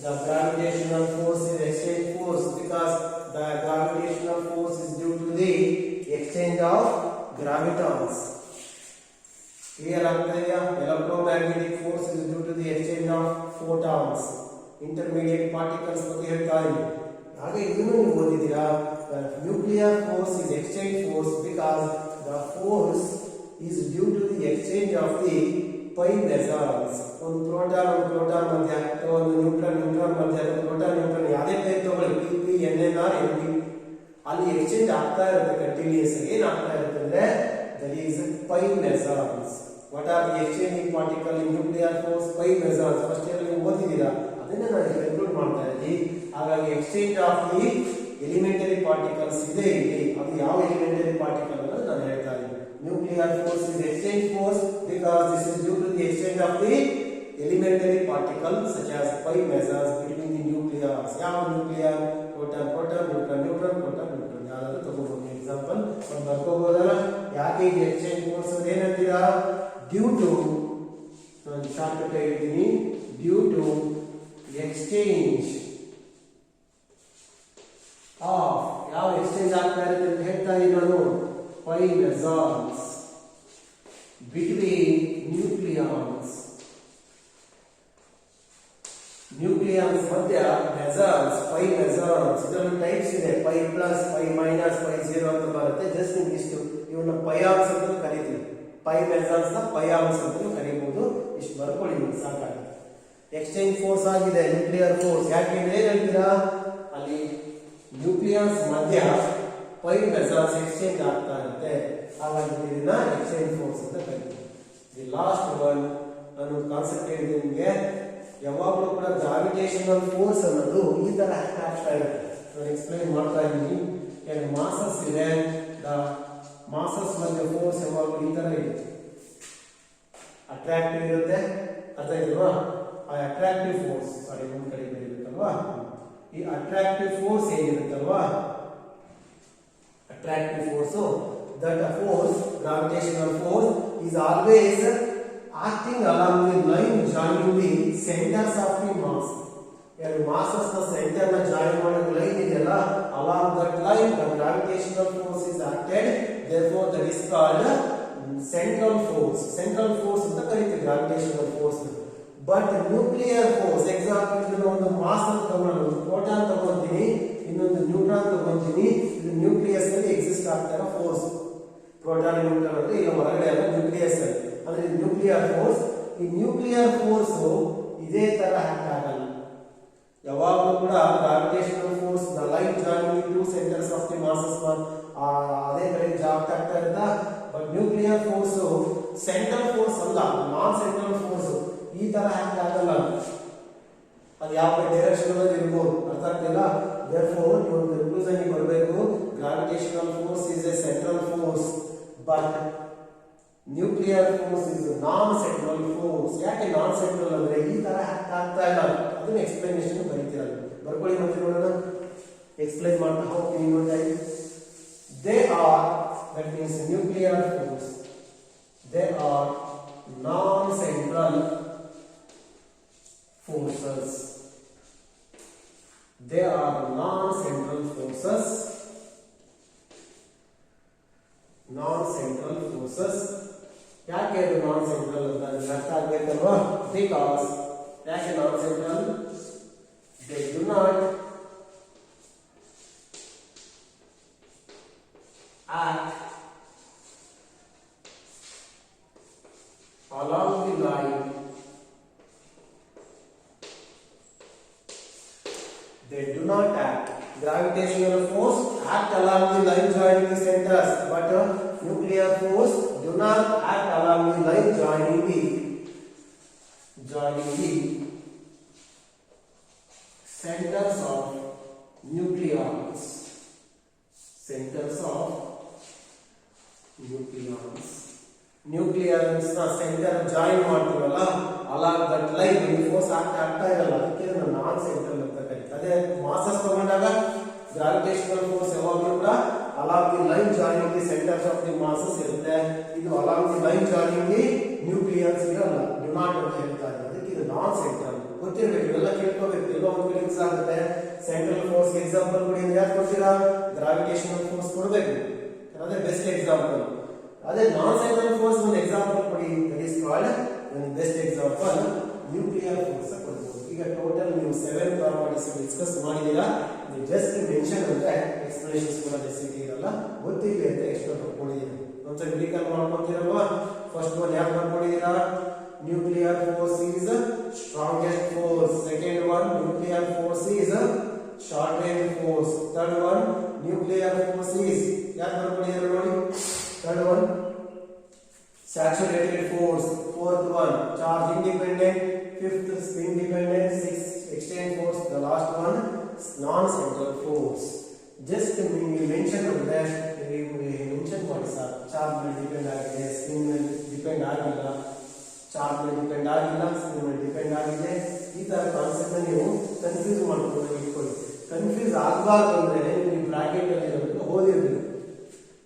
The gravitational force is exchange force because the gravitational force is due to the exchange of gravitons. Clear ಆಗ್ತಾ ಇದೆಯಾ? Electromagnetic force is due to the exchange of photons, intermediate particles ಬಗ್ಗೆ ಹೇಳ್ತಾ ಇದೆ. ಹಾಗೆ ಇದನ್ನು ನೀವು ಓದಿದ್ದೀರಾ. Nuclear force is exchange force because the force is due to the exchange of the pi mesons. ಒಂದು ಪ್ರೋಟಾನ್ ಮಧ್ಯೆ ಅಥವಾ ಒಂದು ನ್ಯೂಟ್ರಾನ್ ಮಧ್ಯೆ, ಪ್ರೋಟಾನ್ ಯಾವುದೇ ಟೈಪ್ ತಗೊಳ್ಳಿ, PP, NNR, NP, ಅಲ್ಲಿ ಎಕ್ಸ್ಚೇಂಜ್ ಆಗ್ತಾ ಇರುತ್ತೆ ಕಂಟಿನ್ಯೂಸ್. ಏನಾಗ್ತಾ ಇರುತ್ತೆ ಅಂದ್ರೆ that is pi mesons. What are the exchanging particle in nuclear force? Pi mesons. First year ನೀವು ಓದಿದ್ದೀರಾ, ಅದನ್ನ ನಾನು ಕನ್ಕ್ಲೂಡ್ ಮಾಡ್ತಾ ಇದ್ದೀನಿ. ಹಾಗಾಗಿ exchange of the elementary particles ಇದೆ ಇಲ್ಲಿ. ಅದು ಯಾವ ಎಲಿಮೆಂಟರಿ ಪಾರ್ಟಿಕಲ್ ಅನ್ನೋದು ನಾನು ಹೇಳ್ತಾ ಇದ್ದೀನಿ. Nuclear force is exchange force because this is due to the exchange exchange of the elementary particles such as pi measures between the nucleus. ಯಾವ nuclear proton proton neutron neutron proton neutron ಯಾರಾದ್ರೂ ತಗೋಬಹುದು example ಒಂದು ಬರ್ಕೋಬಹುದಲ್ಲ. ಯಾಕೆ ಈ exchange force ಅಂತ ಏನಂತೀರಾ? Due to ನಾನು short cut ಹೇಳ್ತೀನಿ, ಡ್ಯೂ ಟು ಎಕ್ಸ್ಚೇಂಜ್ ಆಫ್ ಯಾವ ಎಕ್ಸ್ಚೇಂಜ್ ಆಗ್ತಾ ಇರುತ್ತೆ ಅಂತ ಹೇಳ್ತಾ ಇದ್ದೀನಿ ನಾನು, pi mesons between nucleons. Nucleons ಮಧ್ಯ ಮೆಸರ್ಸ್ ಪೈ ಮೆಸರ್ಸ್ ಇದರಲ್ಲಿ ಟೈಪ್ಸ್ ಇದೆ, pi plus pi minus pi 0 ಅಂತ ಬರುತ್ತೆ. ಜಸ್ಟ್ ನಿಮ್ಗೆ ಇಷ್ಟು ಇವನ್ನ ಪಯಾಮ್ಸ್ ಅಂತ ಕರಿತೀವಿ, ಪೈ ಮೆಸರ್ಸ್ ನ ಪಯಾಮ್ಸ್ ಅಂತ ಕರೀಬಹುದು. ಇಷ್ಟು ಬರ್ಕೊಳ್ಳಿ ನಿಮ್ಗೆ ಸಾಕಾಗುತ್ತೆ. ಎಕ್ಸ್ಚೇಂಜ್ ಫೋರ್ಸ್ ಆಗಿದೆ ನ್ಯೂಕ್ಲಿಯರ್ ಫೋರ್ಸ್. ಯಾಕೆಂದ್ರೆ ಏನ್ ಹೇಳ್ತೀರಾ, ಅಲ್ಲಿ ನ್ಯೂಕ್ಲಿಯಸ್ ಮಧ್ಯ ಪೈ ಮೆಸರ್ಸ್ ಎಕ್ಸ್ಚೇಂಜ್ ಆಗ್ತಾ ಇರುತ್ತೆ, ಹಾಗಾಗಿ ಇದನ್ನ ಎಕ್ಸ್ಚೇಂಜ್ ಫೋರ್ಸ್ ಅಂತ ಕರೀತೀವಿ. ದಿ ಲಾಸ್ಟ್ ಒನ್ ನಾನು ಕಾನ್ಸೆಪ್ಟ್ ಹೇಳಿದೆ ನಿಮಗೆ, ಯಾವಾಗಲೂ ಕೂಡ ಗ್ರಾವಿಟೇಷನಲ್ ಫೋರ್ಸ್ ಅನ್ನೋದು ಈ ತರ ಆಗ್ತಾ ಇರುತ್ತೆ. ನಾನು ಎಕ್ಸ್ಪ್ಲೈನ್ ಮಾಡ್ತಾ ಇದ್ದೀನಿ. ಎರಡು ಮಾಸಸ್ ಇದೆ, ಮಾಸಸ್ ಮಧ್ಯೆ ಫೋರ್ಸ್ ಯಾವಾಗಲೂ ಈ ತರ ಇದೆ, ಅಟ್ರಾಕ್ಟಿವ್ ಇರುತ್ತೆ, ಅರ್ಥ ಇದಲ್ವಾ? ಆ ಅಟ್ರಾಕ್ಟಿವ್ ಫೋರ್ಸ್ ಸಾರಿ ಒಂದ್ ಕಡೆ ಬರೀಬೇಕಲ್ವಾ, ಈ ಅಟ್ರಾಕ್ಟಿವ್ ಫೋರ್ಸ್ ಏನಿರುತ್ತಲ್ವಾ, attractive force, so that force, gravitational force is always acting along the line joining the centers of the mass. ಎರಡು masses ನ center ನ join ಮಾಡೋ line ಇದೆಯಲ್ಲ, along that line the gravitational force is acted, therefore that is called central force. Central force ಅಂತ ಕರೀತೀವಿ gravitational force. But nuclear force, example ಇದನ್ನ ಒಂದು mass ಅಂತ ತಗೊಂಡು ಒಂದು ಪ್ರೋಟಾನ್ ತಗೊಂತೀನಿ, ಇನ್ನೊಂದು ನ್ಯೂಟ್ರಾನ್ ತಗೊಂತೀನಿ, ಇದು ನ್ಯೂಕ್ಲಿಯಸ್ ಅಲ್ಲಿ ಎಕ್ಸಿಸ್ಟ್ ಆಗ್ತಾ ಇರೋ ಫೋರ್ಸ್. ಪ್ರೋಟಾನ್ ನ್ಯೂಟ್ರಾನ್ ಅಂದ್ರೆ ಈಗ ಹೊರಗಡೆ ಅಲ್ಲ, ನ್ಯೂಕ್ಲಿಯಸ್ ಅಲ್ಲಿ ಅಂದ್ರೆ ನ್ಯೂಕ್ಲಿಯರ್ ಫೋರ್ಸ್. ಈ ನ್ಯೂಕ್ಲಿಯರ್ ಫೋರ್ಸ್ ಇದೇ ತರ ಆಕ್ಟ್ ಆಗಲ್ಲ. ಯಾವಾಗಲೂ ಕೂಡ gravitational force the light joining two centres of the masses ಅದೇ ತರ ಜಾಗ್ತಾ ಆಗ್ತಾ ಇರುತ್ತಾ. But nuclear force central force ಅಲ್ಲ, ನಾನ್ ಸೆಂಟ್ರಲ್ ಫೋರ್ಸ್. ಈ ತರ ಆಕ್ಟ್ ಆಗಲ್ಲ, ಅದು ಯಾವ ಡೈರೆಕ್ಷನ್ ಅಲ್ಲಿ ಇರಬಹುದು, ಅರ್ಥ ಆಗ್ತಿಲ್ಲ? therefore ನೀವು ಕನ್ಕ್ಲೂಷನ್ ಗೆ ಬರಬೇಕು, gravitational force is A central force but nuclear force is non central force. ಯಾಕೆ ನಾನ್ ಸೆಂಟ್ರಲ್ ಅಂದ್ರೆ ಈ ತರ ಆಕ್ಟ್ ಆಗ್ತಾ ಇಲ್ಲ, ಅದನ್ನ ಎಕ್ಸ್ಪ್ಲನೇಷನ್ ಬರೀತೀರಲ್ಲ, ಬರ್ಕೊಳ್ಳಿ ಮತ್ತೆ ನೋಡೋಣ. ಎಕ್ಸ್ಪ್ಲೈನ್ ಮಾಡ್ತಾ ಹೋಗ್ತೀನಿ ನೋಡಿ. They are, that means nuclear force, they are non central forces. They are non-central forces. Non-central forces. ಯಾಕೆ ಅದು ನಾನ್ ಸೆಂಟ್ರಲ್ ಅಂತ ಅರ್ಥ ಆಗಬೇಕಲ್ವಾ? ಬಿಕಾಸ್ ಯಾಕೆ ನಾನ್ central? they do not act along the line. They do not act. Gravitational force act along the line joining the centers, but nuclear force do not act along the line joining the centers of nucleons. Centers of nucleons. Nucleus ನ centre join ಮಾಡ್ತೀವಲ್ಲ, along that line force ಆಗ್ತಾ ಇರಲ್ಲ, ಅದಕ್ಕೆ ನಾನ್ central ಅಂತ ಕರೀತಾರೆ. ಅದೇ masses ತಗೊಂಡಾಗ gravitational force ಯಾವಾಗಲೂ ಕೂಡ along the line joining the centres of the masses ಇರುತ್ತೆ. ಇದು along the line joining the nucleus ಇರಲ್ಲ, ಡು ನಾಟ್ ಅಂತ ಹೇಳ್ತಾರೆ. ಅದಕ್ಕೆ ಇದು ನಾನ್ ಸೆಂಟ್ರಲ್. ಗೊತ್ತಿರಬೇಕು, ಇದೆಲ್ಲ ಕೇಳ್ಕೋಬೇಕು, ಎಲ್ಲ ಒಂದು ಕಡೆ ಮಿಕ್ಸ್ ಆಗುತ್ತೆ. ಸೆಂಟ್ರಲ್ ಫೋರ್ಸ್ ಎಕ್ಸಾಂಪಲ್ ಕೊಡಿ ಅಂದ್ರೆ ಯಾರು ಕೊಡ್ತೀರಾ? ಗ್ರಾವಿಟೇಷನಲ್ ಫೋರ್ಸ್ ಕೊಡಬೇಕು, ಅದೇ ಬೆಸ್ಟ್ ಎಕ್ಸಾಂಪಲ್. ಅದೇ ನಾನ್ ಸೆಂಟ್ರಲ್ ಫೋರ್ಸ್ ಒಂದು ಎಕ್ಸಾಂಪಲ್ ಕೊಡಿ, that is called best example nuclear force ಕೊಡಬಹುದು. ಈಗ ಟೋಟಲ್ ನೀವು 7 ಪ್ರಾಪರ್ಟೀಸ್ ಡಿಸ್ಕಸ್ ಮಾಡಿದೀರಾ, ನೀವು ಜಸ್ಟ್ ಮೆನ್ಷನ್ ಅಂದ್ರೆ ಎಕ್ಸ್ಪ್ಲನೇಷನ್ಸ್ ಕೂಡ ಜಾಸ್ತಿ ಇರಲ್ಲ, ಗೊತ್ತಿಲ್ಲ ಅಂತ ಎಷ್ಟು ಬರ್ಕೊಂಡಿದ್ದೀರಾ. ಒಂದ್ಸಲ ರೀಕಾಲ್ ಮಾಡ್ಕೊಂತೀರಲ್ವಾ? ಫಸ್ಟ್ ಒನ್ ಯಾಕೆ ಬರ್ಕೊಂಡಿದ್ದೀರಾ? Nuclear force is strongest force. Second one nuclear force is short range force. Third one nuclear force is ಯಾಕೆ ಬರ್ಕೊಂಡಿದ್ದೀರಾ ನೋಡಿ. Third one, saturated force. Fourth one, charge independent. Fifth, spin dependent. Sixth, exchange force. The last one, non-central force. Just we mention on that. We mention what is charge will depend agile, spin will depend agile, charge will depend ತರ concept ನೀವು confuse ಮಾಡ್ಕೊಂಡು ಇಟ್ಕೊಳ್ಳಿ. Confuse ಆಗಬಾರ್ದು ಅಂದ್ರೆ ನೀವು bracket ಅಲ್ಲಿ ಇರೋದನ್ನ ಓದಿರ್ಬೇಕು,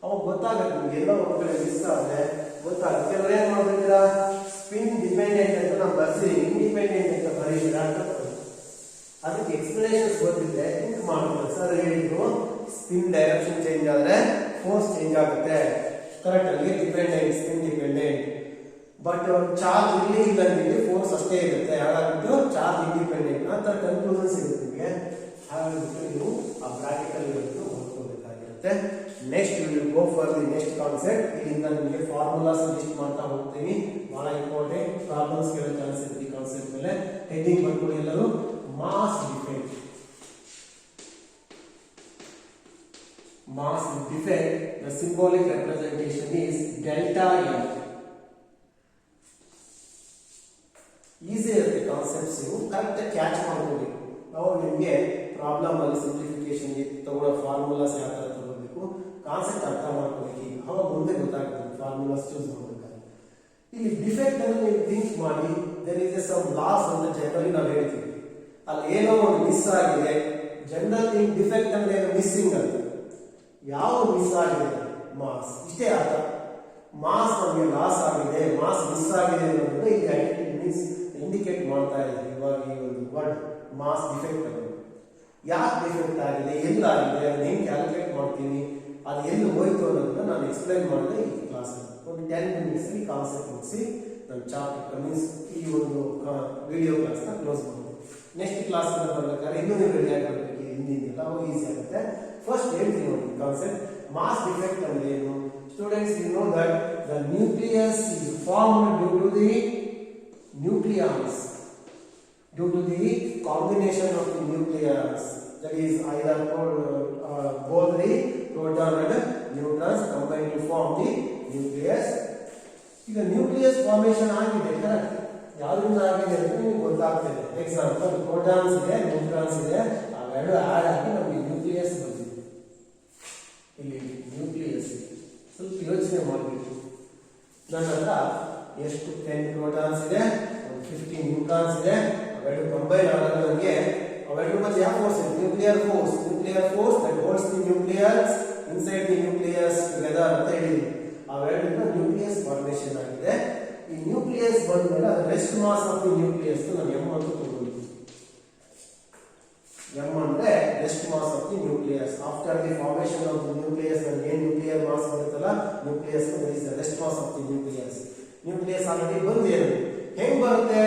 ಅವಾಗ ಗೊತ್ತಾಗುತ್ತೆ ನಿಮ್ಗೆ. ಎಲ್ಲೋ ಒಂದು ಕಡೆ ಮಿಸ್ ಆದ್ರೆ ಗೊತ್ತಾಗುತ್ತೆ. ಕೆಲವರು ಏನ್ ಮಾಡ್ಬಿಡ್ತೀರಾ, ಸ್ಪಿನ್ ಡಿಪೆಂಡೆಂಟ್ ಅಂತ ನಾವು ಬರ್ಸಿ ಇಂಡಿಪೆಂಡೆಂಟ್ ಅಂತ ಬರೀತೀರಾ ಅಂತ. ಅದಕ್ಕೆ ಎಕ್ಸ್ಪ್ಲನೇಷನ್ಸ್ ಗೊತ್ತಿದ್ರೆ ಥಿಂಕ್ ಮಾಡ್ಬೋದು. ಸರ್ ಹೇಳಿದ್ರು ಸ್ಪಿನ್ ಡೈರೆಕ್ಷನ್ ಚೇಂಜ್ ಆದ್ರೆ ಫೋರ್ಸ್ ಚೇಂಜ್ ಆಗುತ್ತೆ, ಕರೆಕ್ಟ್. ಅಲ್ಲಿ dependent, spin dependent. But charge ಇಲ್ಲಿ ಇಲ್ಲ, ನಿಮಗೆ ಫೋರ್ಸ್ ಅಷ್ಟೇ ಇರುತ್ತೆ. ಹಾಗಾಗ್ಬಿಟ್ಟು ಚಾರ್ಜ್ ಇಂಡಿಪೆಂಡೆಂಟ್ ಆ ತರ ಕನ್ಕ್ಲೂಷನ್ಸ್ ಇರುತ್ತೆ ನಿಮಗೆ. ಹಾಗಾಗ್ಬಿಟ್ಟು ನೀವು ಆ ಬ್ರಾಕೆಟ್ ಅಲ್ಲಿ ಇರೋದು ಓದ್ಕೋಬೇಕಾಗಿರುತ್ತೆ. Next we will go for the next concept. ಇಲ್ಲಿಂದ ನಿಮಗೆ ಫಾರ್ಮುಲಾಸ್ ಲಿಸ್ಟ್ ಮಾಡ್ತಾ ಹೋಗ್ತೀನಿ. ಬಹಳ ಇಂಪಾರ್ಟೆಂಟ್ ಪ್ರಾಬ್ಲಮ್ಸ್ ಗಳ ಚಾನ್ಸ್ ಇರುತ್ತೆ ಈ ಕಾನ್ಸೆಪ್ಟ್ ಮೇಲೆ. ಹೆಡಿಂಗ್ ಬರ್ಕೊಳ್ಳಿ ಎಲ್ಲರೂ. Mass defect. Mass defect, the symbolic representation is delta M. Easy ಇರುತ್ತೆ ಕಾನ್ಸೆಪ್ಟ್ಸ್, ಕರೆಕ್ಟ್ ಕ್ಯಾಚ್ ಮಾಡ್ಕೋಬೇಕು. ನಾವು ನಿಮಗೆ ಪ್ರಾಬ್ಲಮ್ ಅಲ್ಲಿ ಸಿಂಪ್ಲಿಫಿಕೇಶನ್ ತಗೊಳ್ಳೋ ಫಾರ್ಮುಲಾಸ್ ಯಾವ ತರ ತಗೋಬೇಕು, ಕಾನ್ಸೆಪ್ಟ್ ಅರ್ಥ ಮಾಡ್ಕೋಬೇಕು. ಅವಾಗ ಮುಂದೆ ಗೊತ್ತಾಗ್ತದೆ ಫಾರ್ಮುಲಾಸ್ ಚೂಸ್ ಮಾಡಬೇಕಾದ್ರೆ. ಇಲ್ಲಿ ಡಿಫೆಕ್ಟ್ ಅನ್ನು ನೀವು ಥಿಂಕ್ ಮಾಡಿ. ದೇರ್ ಇಸ್ ಸಮ್ ಲಾಸ್ ಅಂತ ಜನರಲಿ ನಾವು ಹೇಳ್ತೀವಿ. ಅಲ್ಲಿ ಏನೋ ಒಂದು ಮಿಸ್ ಆಗಿದೆ. ಜನರಲ್ ಡಿಫೆಕ್ಟ್ ಅಂದ್ರೆ ಮಿಸ್ಸಿಂಗ್ ಅಂತ. ಯಾವ ಮಿಸ್ ಆಗಿದೆ? ಮಾಸ್. ಇಷ್ಟೇ ಅರ್ಥ. ಮಾಸ್ ನಮಗೆ ಲಾಸ್ ಆಗಿದೆ, ಮಾಸ್ ಮಿಸ್ ಆಗಿದೆ ಅನ್ನೋದನ್ನ ಇಲ್ಲಿ ಐಡೆಂಟಿಟಿ ಮೀನ್ಸ್ ಇಂಡಿಕೇಟ್ ಮಾಡ್ತಾ ಇದೆ. ಇವಾಗ ಈ ಒಂದು ವರ್ಡ್ ಮಾಸ್ ಡಿಫೆಕ್ಟ್ ಅನ್ನೋದು ಯಾಕೆ ಡಿಫೆಕ್ಟ್ ಆಗಿದೆ, ಎಲ್ಲಾಗಿದೆ, ಅದನ್ನ ಹೆಂಗೆ ಕ್ಯಾಲ್ಕುಲೇಟ್ ಮಾಡ್ತೀವಿ, ಅದು ಎಲ್ಲಿ ಹೋಯ್ತು ಅನ್ನೋದನ್ನ ನಾನು ಎಕ್ಸ್ಪ್ಲೈನ್ ಮಾಡಿದೆ ಈ ಕ್ಲಾಸ್. ಒಂದು 10 minutes ಅಲ್ಲಿ ಕಾನ್ಸೆಪ್ಟ್ ಮುಗಿಸಿ ನನ್ನ ಚಾಪ್ಟರ್ ಮೀನ್ಸ್ ಈ ಒಂದು ವಿಡಿಯೋ ಕ್ಲಾಸ್ನ ಕ್ಲೋಸ್ ಮಾಡ್ತೀನಿ. ನೆಕ್ಸ್ಟ್ ಕ್ಲಾಸ್ ಬರ್ಬೇಕಾದ್ರೆ ಇನ್ನೂ ನೀವು ರೆಡಿ ಆಗಿರ್ಬೇಕು. ಹಿಂದಿನ ಅವಾಗ ಈಸಿ ಆಗುತ್ತೆ. ಫಸ್ಟ್ ಹೇಳ್ತೀನಿ ನೋಡಿ ಕಾನ್ಸೆಪ್ಟ್. ಮಾಸ್ ಡಿಫೆಕ್ಟ್ ಅಂದ್ರೆ ಏನು? Students, you know that the nucleus is formed due to the nucleons, due to the combination of the nucleons, that is either both the proton and neutrons combine to form the nucleus. ಈಗ nucleus formation ಆಗಿದೆ, correct. ಯಾವ್ದ್ರಿಂದ ಆಗಿದೆ ಅಂತ ನಿಮಗೆ ಗೊತ್ತಾಗ್ತದೆ. Example, protons ಇದೆ, neutrons ಇದೆ, ಅವೆರಡು add ಆಗಿ ನಮಗೆ ನ್ಯೂಕ್ಲಿಯಸ್ ಬಂದಿದೆ. ಇಲ್ಲಿ ನ್ಯೂಕ್ಲಿಯಸ್ ಸ್ವಲ್ಪ ಯೋಚನೆ ಮಾಡಬೇಕು. ನನ್ನ ಹತ್ರ ಎಷ್ಟು 10 ಪ್ರೋಟಾನ್ಸ್ ಇದೆ, 15 ನ್ಯೂಟ್ರಾನ್ಸ್ ಇದೆ. ಅವೆರಡು ಕಂಬೈನ್ ಆದಾಗ ನನಗೆ ಅವೆರಡು ಮಧ್ಯೆ ಯಾವ ಫೋರ್ಸ್ ಇದೆ? Nuclear force. Nuclear force that holds the nucleus inside the nucleus together ಅಂತ ಹೇಳಿದ್ವಿ. ಅವೆರಡರಿಂದ ನ್ಯೂಕ್ಲಿಯಸ್ ಫಾರ್ಮೇಷನ್ ಆಗಿದೆ. ಈ ನ್ಯೂಕ್ಲಿಯಸ್ ಬಂದ ಮೇಲೆ ಅದು rest mass of the nucleus ನಾನು ಎಂ ಅಂತ ತಗೊಂಡಿದ್ದೀನಿ. ಎಂ ಅಂದ್ರೆ rest mass of the nucleus. After the formation of the nucleus ನನಗೆ ಏನು ನ್ಯೂಕ್ಲಿಯರ್ ಮಾಸ್ ಬರುತ್ತಲ್ಲ, nucleus is the rest mass of the nucleus. Nucleus already ಬಂದಿದೆ. ಹೆಂಗ್ ಬರುತ್ತೆ?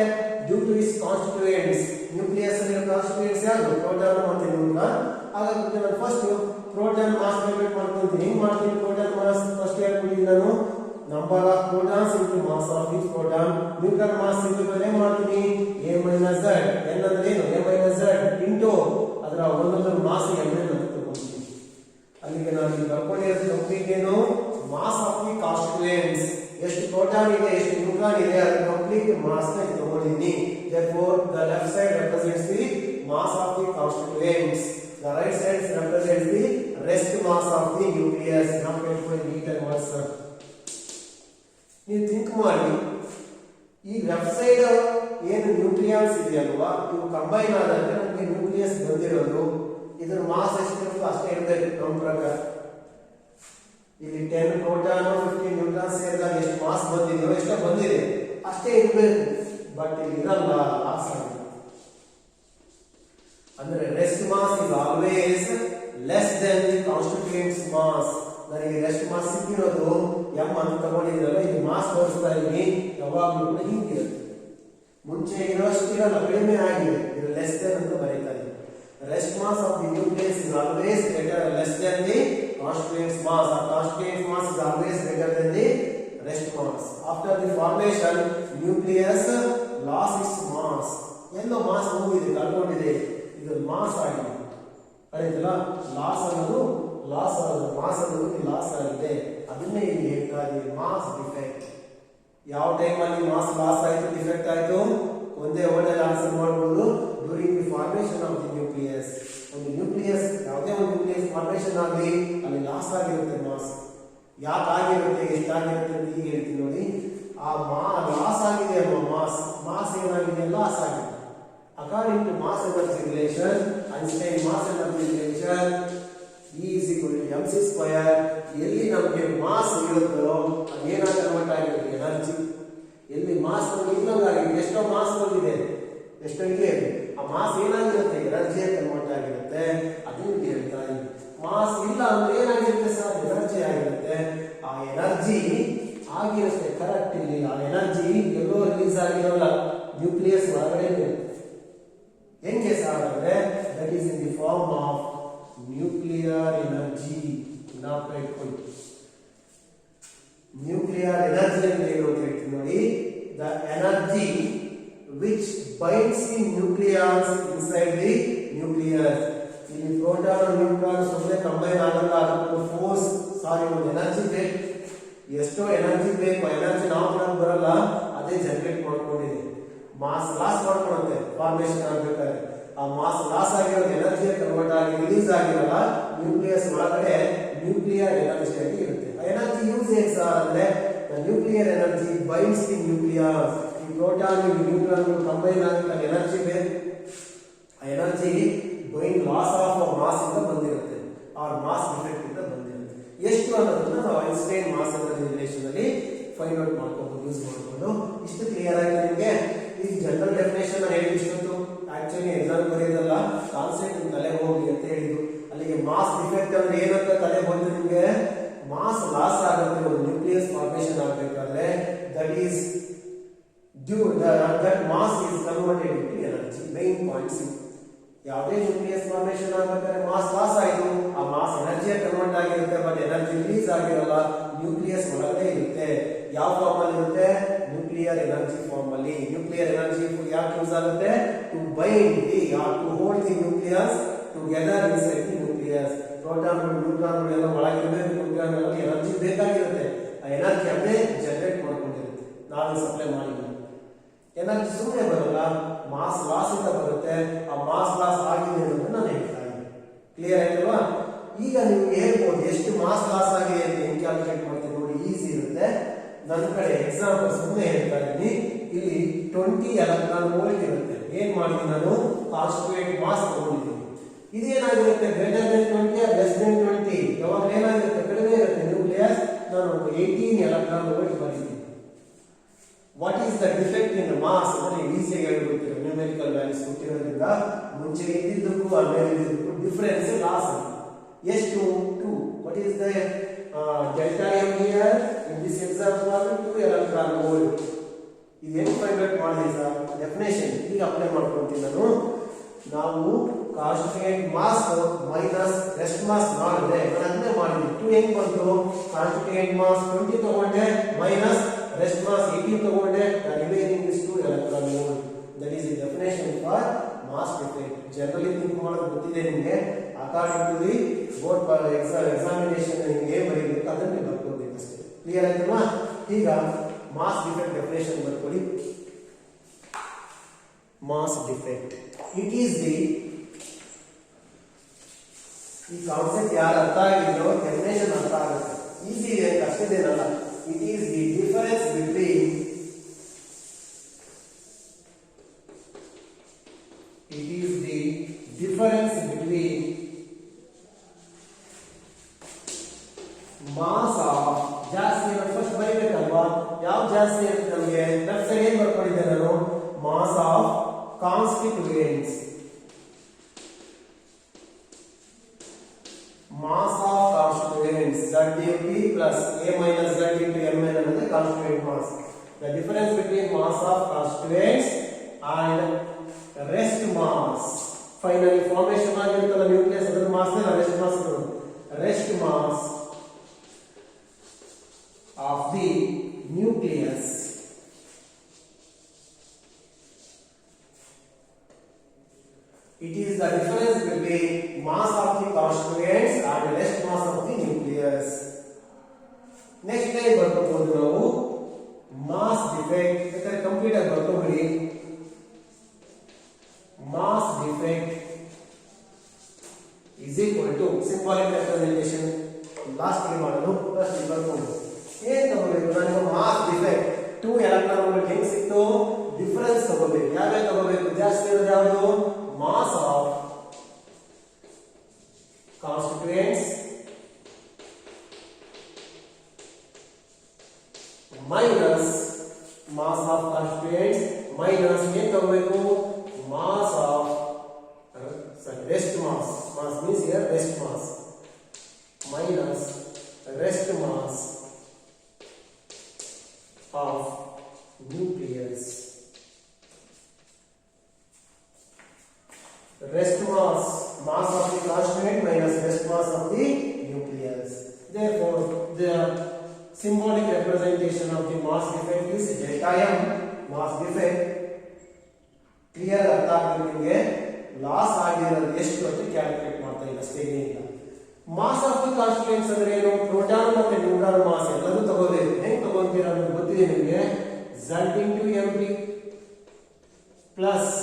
Due to is constituents. Nucleus ಅಲ್ಲಿ ಕಾನ್ಸ್ಟಿಟ್ಯೂಯೆಂಟ್ಸ್ ಯಾವುದು? ಪ್ರೋಟಾನ್ ಮತ್ತೆ ನ್ಯೂಟ್ರಾನ್. ಹಾಗಾಗಿ ನಾನು ಫಸ್ಟ್ ಪ್ರೋಟಾನ್ ಮಾಸ್ ಕ್ಯಾಲ್ಕುಲೇಟ್ ಮಾಡ್ತೀನಿ. ಹೆಂಗ್ ಮಾಡ್ತೀನಿ? ಪ್ರೋಟಾನ್ ಮಾಸ್ ಫಸ್ಟ್ ಹೇಳ್ಬಿಟ್ಟಿದ್ದೀನಿ ನಾನು. Number of protons into mass of each proton. Neutron mass into ಏನ್ ಮಾಡ್ತೀನಿ? a minus z. n ಅಂದ್ರೆ ಏನು? a minus z ಇಂಟು ಅದರ ಒಂದೊಂದು ಮಾಸ್ m ಅಂತ ತಗೊಂಡ್ತೀನಿ. ಅಲ್ಲಿಗೆ ನಾನು ಇಲ್ಲಿ ಬರ್ಕೊಂಡಿರೋದು ಕಂಪ್ಲೀಟ್ ಏನು? Mass of the constituents. ಎಷ್ಟು ಪ್ರೋಟಾನ್ ಇದೆ, ಎಷ್ಟು ನ್ಯೂಟ್ರಾನ್ ಇದೆ, ಅದು ಕಂಪ್ಲೀಟ್ ಮಾಸ್ ನ ತಗೊಂಡಿದ್ದೀನಿ. therefore the left side represents the mass of the constituents, the right side represents the rest mass of the nucleus. ನಾವು ಹೇಳ್ಕೊಂಡು ನೀಟಾಗಿ ಮಾಡಿ ಸರ್. ನೀವು ಥಿಂಕ್ ಮಾಡಿ, ಈ ಲೆಫ್ಟ್ ಸೈಡ್ ಏನು ನ್ಯೂಕ್ಲಿಯನ್ಸ್ ಇದೆಯಲ್ವಾ, ಇವು ಕಂಬೈನ್ ಆದಾಗ ನಮಗೆ ನ್ಯೂಕ್ಲಿಯಸ್ ಬಂದಿರೋದು. ಇದರ ಮಾಸ್ ಎಷ್ಟಿರುತ್ತೋ ಅಷ್ಟೇ ಇರಬೇಕು ನಮ್ಮ ಪ್ರಕಾರ. ಇಲ್ಲಿ 10 ಪ್ರೋಟಾನ್ 15 ನ್ಯೂಟ್ರಾನ್ ಸೇರಿದಾಗ ಎಷ್ಟು ಮಾಸ್ ಬಂದಿದೆಯೋ, ಎಷ್ಟು ಬಂದಿದೆ ಅಷ್ಟೇ ಇರಬೇಕು. ಬಟ್ ಇಲ್ಲಿ ಇರಲ್ಲ, ಲಾಸ್ ಆಗಿದೆ. ಅಂದ್ರೆ rest mass is always less than the constituents mass. ನನಗೆ ರೆಸ್ಟ್ ಮಾಸ್ ಸಿಕ್ಕಿರೋದು ಎಂ ಅಂತ ತಗೊಂಡಿದ್ರಲ್ಲ, ಇದು ಮಾಸ್ ತೋರಿಸ್ತಾ ಇದ್ದೀನಿ. ಯಾವಾಗಲೂ ಕೂಡ ಹೀಗಿರುತ್ತೆ. ಮುಂಚೆ ಇರೋಷ್ಟು ಇರಲ್ಲ, ಕಡಿಮೆ ಆಗಿದೆ. ಇದು ಲೆಸ್ ದೆನ್ ಅಂತ ಬರೀತಾ ಇದ್ದೀನಿ. Rest mass of the nucleus is always greater less than the constituents mass. ಆ constituents mass is always greater than the rest mass. After the formation nucleus loss its mass. ಎಲ್ಲೋ mass ಹೋಗಿದೆ, ಕಳ್ಕೊಂಡಿದೆ. ಇದು mass ಆಗಿದೆ, ಅರಿತಲ್ಲ? Loss ಅನ್ನೋದು mass ಅನ್ನೋದು loss ಆಗಿದೆ. ಅದನ್ನೇ ಇಲ್ಲಿ ಹೇಳ್ತಾ ಇದ್ದೀವಿ, ಮಾಸ್ ಡಿಫೆಕ್ಟ್. ಯಾವ ಟೈಮಲ್ಲಿ ಮಾಸ್ ಲಾಸ್ ಆಯಿತು, ಡಿಫೆಕ್ಟ್ ಆಯಿತು? ಒಂದೇ ವರ್ಡಲ್ಲಿ ಆನ್ಸರ್ ಮಾಡಬಹುದು. During the formation of the nucleus. ಒಂದು ನ್ಯೂಕ್ಲಿಯಸ್, ಯಾವುದೇ ಒಂದು ನ್ಯೂಕ್ಲಿಯಸ್ ಫಾರ್ಮೇಷನ್ ಆಗಲಿ, ಅಲ್ಲಿ ಲಾಸ್ ಆಗಿರುತ್ತೆ ಮಾಸ್. ಯಾಕೆ ಆಗಿರುತ್ತೆ, ಎಷ್ಟಾಗಿರುತ್ತೆ ಅಂತ ಈಗ ಹೇಳ್ತೀನಿ ನೋಡಿ. ಆ ಲಾಸ್ ಆಗಿದೆ ಅಲ್ವಾ ಮಾಸ್ ಏನಾಗಿದೆ? ಲಾಸ್ ಆಗಿದೆ. according to mass energy relation, Einstein mass energy relation, E is equal to mc square. ಎಲ್ಲಿ ನಮಗೆ ಮಾಸ್ ಇರುತ್ತೋ ಅದು ಏನಾಗಿ ಕನ್ವರ್ಟ್ ಆಗಿರುತ್ತೆ ಎನರ್ಜಿ. ಎಲ್ಲಿ ಮಾಸ್ ಇಲ್ಲಂಗಾಗಿದೆ, ಎಷ್ಟೋ ಮಾಸ್ ಬಂದಿದೆ, ಎಷ್ಟೋ ಇದೆ, ಆ ಮಾಸ್ ಏನಾಗಿರುತ್ತೆ ಎನರ್ಜಿಯ ಕನ್ವರ್ಟ್ ಆಗಿರುತ್ತೆ. ಅದನ್ನು ಹೇಳ್ತಾ ಇದ್ದೀವಿ. ಮಾಸ್ ಇಲ್ಲ ಅಂದ್ರೆ ಏನಾಗಿರುತ್ತೆ ಸರ್, ಎನರ್ಜಿ ಆಗಿರುತ್ತೆ. ಆ ಎನರ್ಜಿ ಆಗಿರುತ್ತೆ ಕರೆಕ್ಟ್. ಇಲ್ಲಿ ಆ ಎನರ್ಜಿ ಎಲ್ಲೋ ರಿಲೀಸ್ ಆಗಿರೋಲ್ಲ, ನ್ಯೂಕ್ಲಿಯಸ್ ಒಳಗಡೆ ಇರುತ್ತೆ. ಹೆಂಗೆ ಸರ್ ಅಂದ್ರೆ that is in the form of nuclear energy. Nuclear energy ಅಂದ್ರೆ ಏನು ಅಂತ ಹೇಳ್ತೀವಿ ನೋಡಿ. The energy which binds the nucleus inside the nucleus. ಇಲ್ಲಿ ಪ್ರೋಟಾನ್ ನ್ಯೂಟ್ರಾನ್ ಸುಮ್ಮನೆ ಕಂಬೈನ್ ಆಗಲ್ಲ, ಅದಕ್ಕೆ ಫೋರ್ಸ್ ಒಂದು ಎನರ್ಜಿ ಬೇಕು. ಎಷ್ಟೋ ಎನರ್ಜಿ ಬೇಕು, ಎನರ್ಜಿ ನಾವು ಕೊಡೋಕೆ ಬರಲ್ಲ, ಅದೇ ಜನರೇಟ್ ಮಾಡ್ಕೊಂಡಿದೆ. ಮಾಸ್ ಲಾಸ್ ಮಾಡ್ಕೊಳುತ್ತೆ ಫಾರ್ಮೇಶನ್ ಆಗ್ಬೇಕಾದ್ರೆ. ಆ ಮಾಸ್ ಲಾಸ್ ಆಗಿರೋ ಎನರ್ಜಿ ಕನ್ವರ್ಟ್ ಆಗಿ ರಿಲೀಸ್ ಆಗಿರಲ್ಲ, ನ್ಯೂಕ್ಲಿಯಸ್ ಒಳಗಡೆ ನ್ಯೂಕ್ಲಿಯರ್ ಎನರ್ಜಿ ಆಗಿ ಇರುತ್ತೆ. ಆ ಎನರ್ಜಿ ಯೂಸ್ ಏನು ಸರ್ ಅಂದ್ರೆ the nuclear energy binds the nucleus. ಈ ಪ್ರೋಟಾನ್ ನ್ಯೂಟ್ರಾನ್ ಕಂಬೈನ್ ಆಗಿರೋ ಎನರ್ಜಿ ಬೇಕು. ಆ energy bind loss of mass ಇಂದ ಬಂದಿರುತ್ತೆ, ಆರ್ ಮಾಸ್ ಡಿಫೆಕ್ಟ್ ಇಂದ ಬಂದಿರುತ್ತೆ. ಎಷ್ಟು ಅನ್ನೋದನ್ನ ನಾವು ಐನ್ಸ್ಟೈನ್ ಮಾಸ್ ಎನರ್ಜಿ ರಿಲೇಷನ್ ಅಲ್ಲಿ ಫೈಂಡ್ ಔಟ್ ಮಾಡ್ಕೊಂಡು ಯೂಸ್ ಮಾಡ್ಕೊಂಡು. ಇಷ್ಟು ಕ್ಲಿಯರ್ ಆಗಿ ನಿಮಗೆ ಈ ಜನರಲ್ ಡೆಫಿನೇಷನ್ ಹೇಳಿದ್ದು. ಆಕ್ಚುಲಿ ಎಕ್ಸಾಮ್ ಬರೆಯೋದಲ್ಲ, ಕಾನ್ಸೆಪ್ಟ್ ತಲೆ ಹೋಗಿ ಅಂತ ಹೇಳಿದ್ದು. ಅಲ್ಲಿಗೆ ಮಾಸ್ ಡಿಫೆಕ್ಟ್ ಅಂದ್ರೆ ಏನಂತ ತಲೆ ಬಂದು ನಿಮಗೆ ಮಾಸ್ ಲಾಸ್ ಆಗುತ್ತೆ ಒಂದು ನ್ಯೂಕ್ಲಿಯಸ್ ಫಾರ್ಮೇಶನ್ ಆಗಬೇಕಾದ್ರೆ. That is due that mass is converted into energy. Main points. ಯಾವುದೇ ನ್ಯೂಕ್ಲಿಯಸ್ ಫಾರ್ಮೇಶನ್ ಆಗಬೇಕಾದ್ರೆ ಮಾಸ್ ಲಾಸ್ ಆಯಿತು, ಆ ಮಾಸ್ ಎನರ್ಜಿಯ ಕನ್ವರ್ಟ್ ಆಗಿರುತ್ತೆ, ಬಟ್ ಎನರ್ಜಿ ರಿಲೀಸ್ ಆಗಿರಲ್ಲ, ನ್ಯೂಕ್ಲಿಯಸ್ ಒಳಗಡೆ ಇರುತ್ತೆ. ಯಾವ ಫಾರ್ಮ್ ಅಲ್ಲಿ ಇರುತ್ತೆ? ನ್ಯೂಕ್ಲಿಯರ್ ಎನರ್ಜಿ ಫಾರ್ಮ್ ಅಲ್ಲಿ. ನ್ಯೂಕ್ಲಿಯರ್ ಎನರ್ಜಿ ಯಾಕೆ ಯೂಸ್ ಆಗುತ್ತೆ? To bind the or to hold the nucleus together inside the nucleus. Proton neutron ಎಲ್ಲ ಒಳಗಿರಬೇಕು, ನ್ಯೂಕ್ಲಿಯರ್ ಎನರ್ಜಿ ಬೇಕಾಗಿರುತ್ತೆ. ಆ ಎನರ್ಜಿ ಅದೇ ಜನರೇಟ್ ಮಾಡ್ಕೊಂಡಿರುತ್ತೆ, ನಾವು ಸಪ್ಲೈ ಮಾಡಿಲ್ಲ. ಎನರ್ಜಿ ಸುಮ್ಮನೆ ಬರಲ್ಲ, ಮಾಸ್ ಲಾಸ್ ಇಂದ ಬರುತ್ತೆ. ಆ ಮಾಸ್ ಲಾಸ್ ಆಗಿದೆ ಅನ್ನೋದನ್ನ ನಾನು ಹೇಳ್ತಾ ಇದ್ದೀನಿ. ಕ್ಲಿಯರ್ ಆಯ್ತಲ್ವಾ? ಈಗ ನೀವು ಹೇಳ್ಬೋದು ಎಷ್ಟು ಮಾಸ್ ಲಾಸ್ ಆಗಿದೆ ಅಂತ ಹೆಂಗೆ ಕ್ಯಾಲ್ಕುಲೇಟ್ ಮಾಡ್ತೀವಿ ನೋಡಿ, ಈಸಿ ಇರುತ್ತೆ. ನನ್ನ ಕಡೆ ಎಕ್ಸಾಂಪಲ್ ಸುಮ್ಮನೆ ಹೇಳ್ತಾ ಇದ್ದೀನಿ. ಇಲ್ಲಿ 20 ಎಲೆಕ್ಟ್ರಾನ್ ವೋಲ್ಟ್ ಇರುತ್ತೆ. ಏನ್ ಮಾಡಿದ್ದೀನಿ ನಾನು? ಕಾನ್ಸ್ಟಿಟ್ಯೂಯೆಂಟ್ ಮಾಸ್ ತಗೊಂಡಿದ್ದೀನಿ. ಇದೇನಾಗಿರುತ್ತೆ? Greater than 20 less than 20. ಯಾವಾಗ ಏನಾಗಿರುತ್ತೆ? ಕಡಿಮೆ ಇರುತ್ತೆ ನ್ಯೂಕ್ಲಿಯಸ್. ನಾನು 18 ಎಲೆಕ್ಟ್ರಾನ್ ವೋಲ್ಟ್ ಬರೀತೀನಿ. What is the defect in mass ಅಂದ್ರೆ ಈಸಿಯಾಗಿ ಹೇಳ್ಬಿಡ್ತೀವಿ. ನ್ಯೂಮೆರಿಕಲ್ ವ್ಯಾಲ್ಯೂಸ್ ಕೊಟ್ಟಿರೋದ್ರಿಂದ ಮುಂಚೆ ಇದ್ದಿದ್ದಕ್ಕೂ ಆಮೇಲೆ ಇದ್ದಿದ್ದಕ್ಕೂ ಡಿಫರೆನ್ಸ್ ಲಾಸ್ ಎಷ್ಟು? 2. What is the delta M here in this example? 2 electron volt. ಇದು ಹೆಂಗ್ ಫೈಂಡ್ ಔಟ್ ಮಾಡಿದೆ ಸರ್? ಡೆಫಿನೇಷನ್ ಈಗ ಅಪ್ಲೈ ಮಾಡ್ಕೊಂತೀನಿ ನಾನು. ನಾವು constituent mass minus rest mass ಮಾಡಿದ್ರೆ ನಾನು ಅದನ್ನೇ ಮಾಡಿದ್ವಿ. 2 ಹೆಂಗ್ ಬಂತು? ಕಾನ್ಸ್ಟಿಟ್ಯೂಯೆಂಟ್ ಮಾಸ್ 20 ತಗೊಂಡೆ ಮೈನಸ್ rest mass 18 ತಗೊಂಡೆ, the remaining is 2 electron volt. That is the definition for mass defect. Generally think ಮಾಡೋದು ಗೊತ್ತಿದೆ ನಿಮಗೆ. according to the board examination ನಿಮಗೆ ಏನು ಬರೀಬೇಕು ಅದನ್ನೇ ಬರ್ಕೋಬೇಕು ಅಷ್ಟೇ. ಕ್ಲಿಯರ್ ಆಯ್ತಲ್ವಾ? ಈಗ ಮಾಸ್ ಡಿಫೆಕ್ಟ್ ಡೆಫಿನೇಷನ್ ಬರ್ಕೊಳ್ಳಿ. Mass defect it is the, ಈ ಕಾನ್ಸೆಪ್ಟ್ ಯಾರು ಅರ್ಥ ಆಗಿದೆಯೋ ಡೆಫಿನೇಷನ್ ಅರ್ಥ ಆಗುತ್ತೆ. ಈಸಿ ಇದೆ, ಕಷ್ಟದೇನಲ್ಲ. It is the difference between mass of ಜಾಸ್ತಿ ಫಸ್ಟ್ ಬರೀಬೇಕಲ್ವಾ? ಯಾವ ಜಾಸ್ತಿ ಅಂತ ನಮಗೆ ಲೆಫ್ಟ್ ಸೈಡ್ ಏನು ಬರ್ಕೊಂಡಿದ್ದೆ ನಾನು? Mass of constituents. mass of constituents ZdP plus A minus Z into Mn ಅನ್ನೋದೇ constituent mass. The difference between mass of constituents and rest mass. Finally formation ಆಗಿರುತ್ತಲ್ಲ ನ್ಯೂಕ್ಲಿಯಸ್, ಅದರ ಮಾಸ್ ನೇ rest mass. Rest mass of the nucleus it is the difference between mass of the constituents and rest mass of the nucleus. Next time ಬರ್ಕೋಬಹುದು ನಾವು mass defect. ಇದರ complete ಆಗಿ ಬರ್ಕೋಬಿಡಿ. mass defect is equal to symbolic representation. Last ಗೆ ಮಾಡೋದು first ಬರ್ಕೊಂಡು ಏನು ತಗೋಬೇಕು? ನನಗೆ mass defect 2 electron volt ಹೆಂಗ್ ಸಿಕ್ತು? ಡಿಫರೆನ್ಸ್ ತಗೋಬೇಕು. ಯಾವ್ಯಾವ ತಗೋಬೇಕು? ಜಾಸ್ತಿ ಇರೋದು ಯಾವುದು? Mass of constituents minus mass of constituents minus ಏನ್ ತಗೋಬೇಕು? Mass of rest mass. Mass means here rest mass minus rest mass of nucleus. Rest mass of the constituent minus rest mass of the nucleus. Therefore, the symbolic representation of the mass defect is delta m. Mass defect clear ಅರ್ಥ ಆಗ್ತದೆ ನಿಮಗೆ. Loss ಆಗಿರೋದು ಎಷ್ಟು ಅಂತ calculate ಮಾಡ್ತಾ ಇಲ್ಲ, ಅಷ್ಟೇ ಏನಿಲ್ಲ. ಮಾಸ್ ಆಫ್ ದಿ ಕಾನ್ಸ್ಟಿಟ್ಯೂಯೆಂಟ್ಸ್ ಅಂದ್ರೆ ಏನು? ಪ್ರೋಟಾನ್ ಮತ್ತೆ ನ್ಯೂಟ್ರಾನ್ ಮಾಸ್ ಎಲ್ಲರೂ ತಗೋಬೇಕು. ಹೆಂಗ್ ತಗೊಂತೀರಾ ಅಂತ ಗೊತ್ತಿದೆ ನಿಮಗೆ. Z into mp plus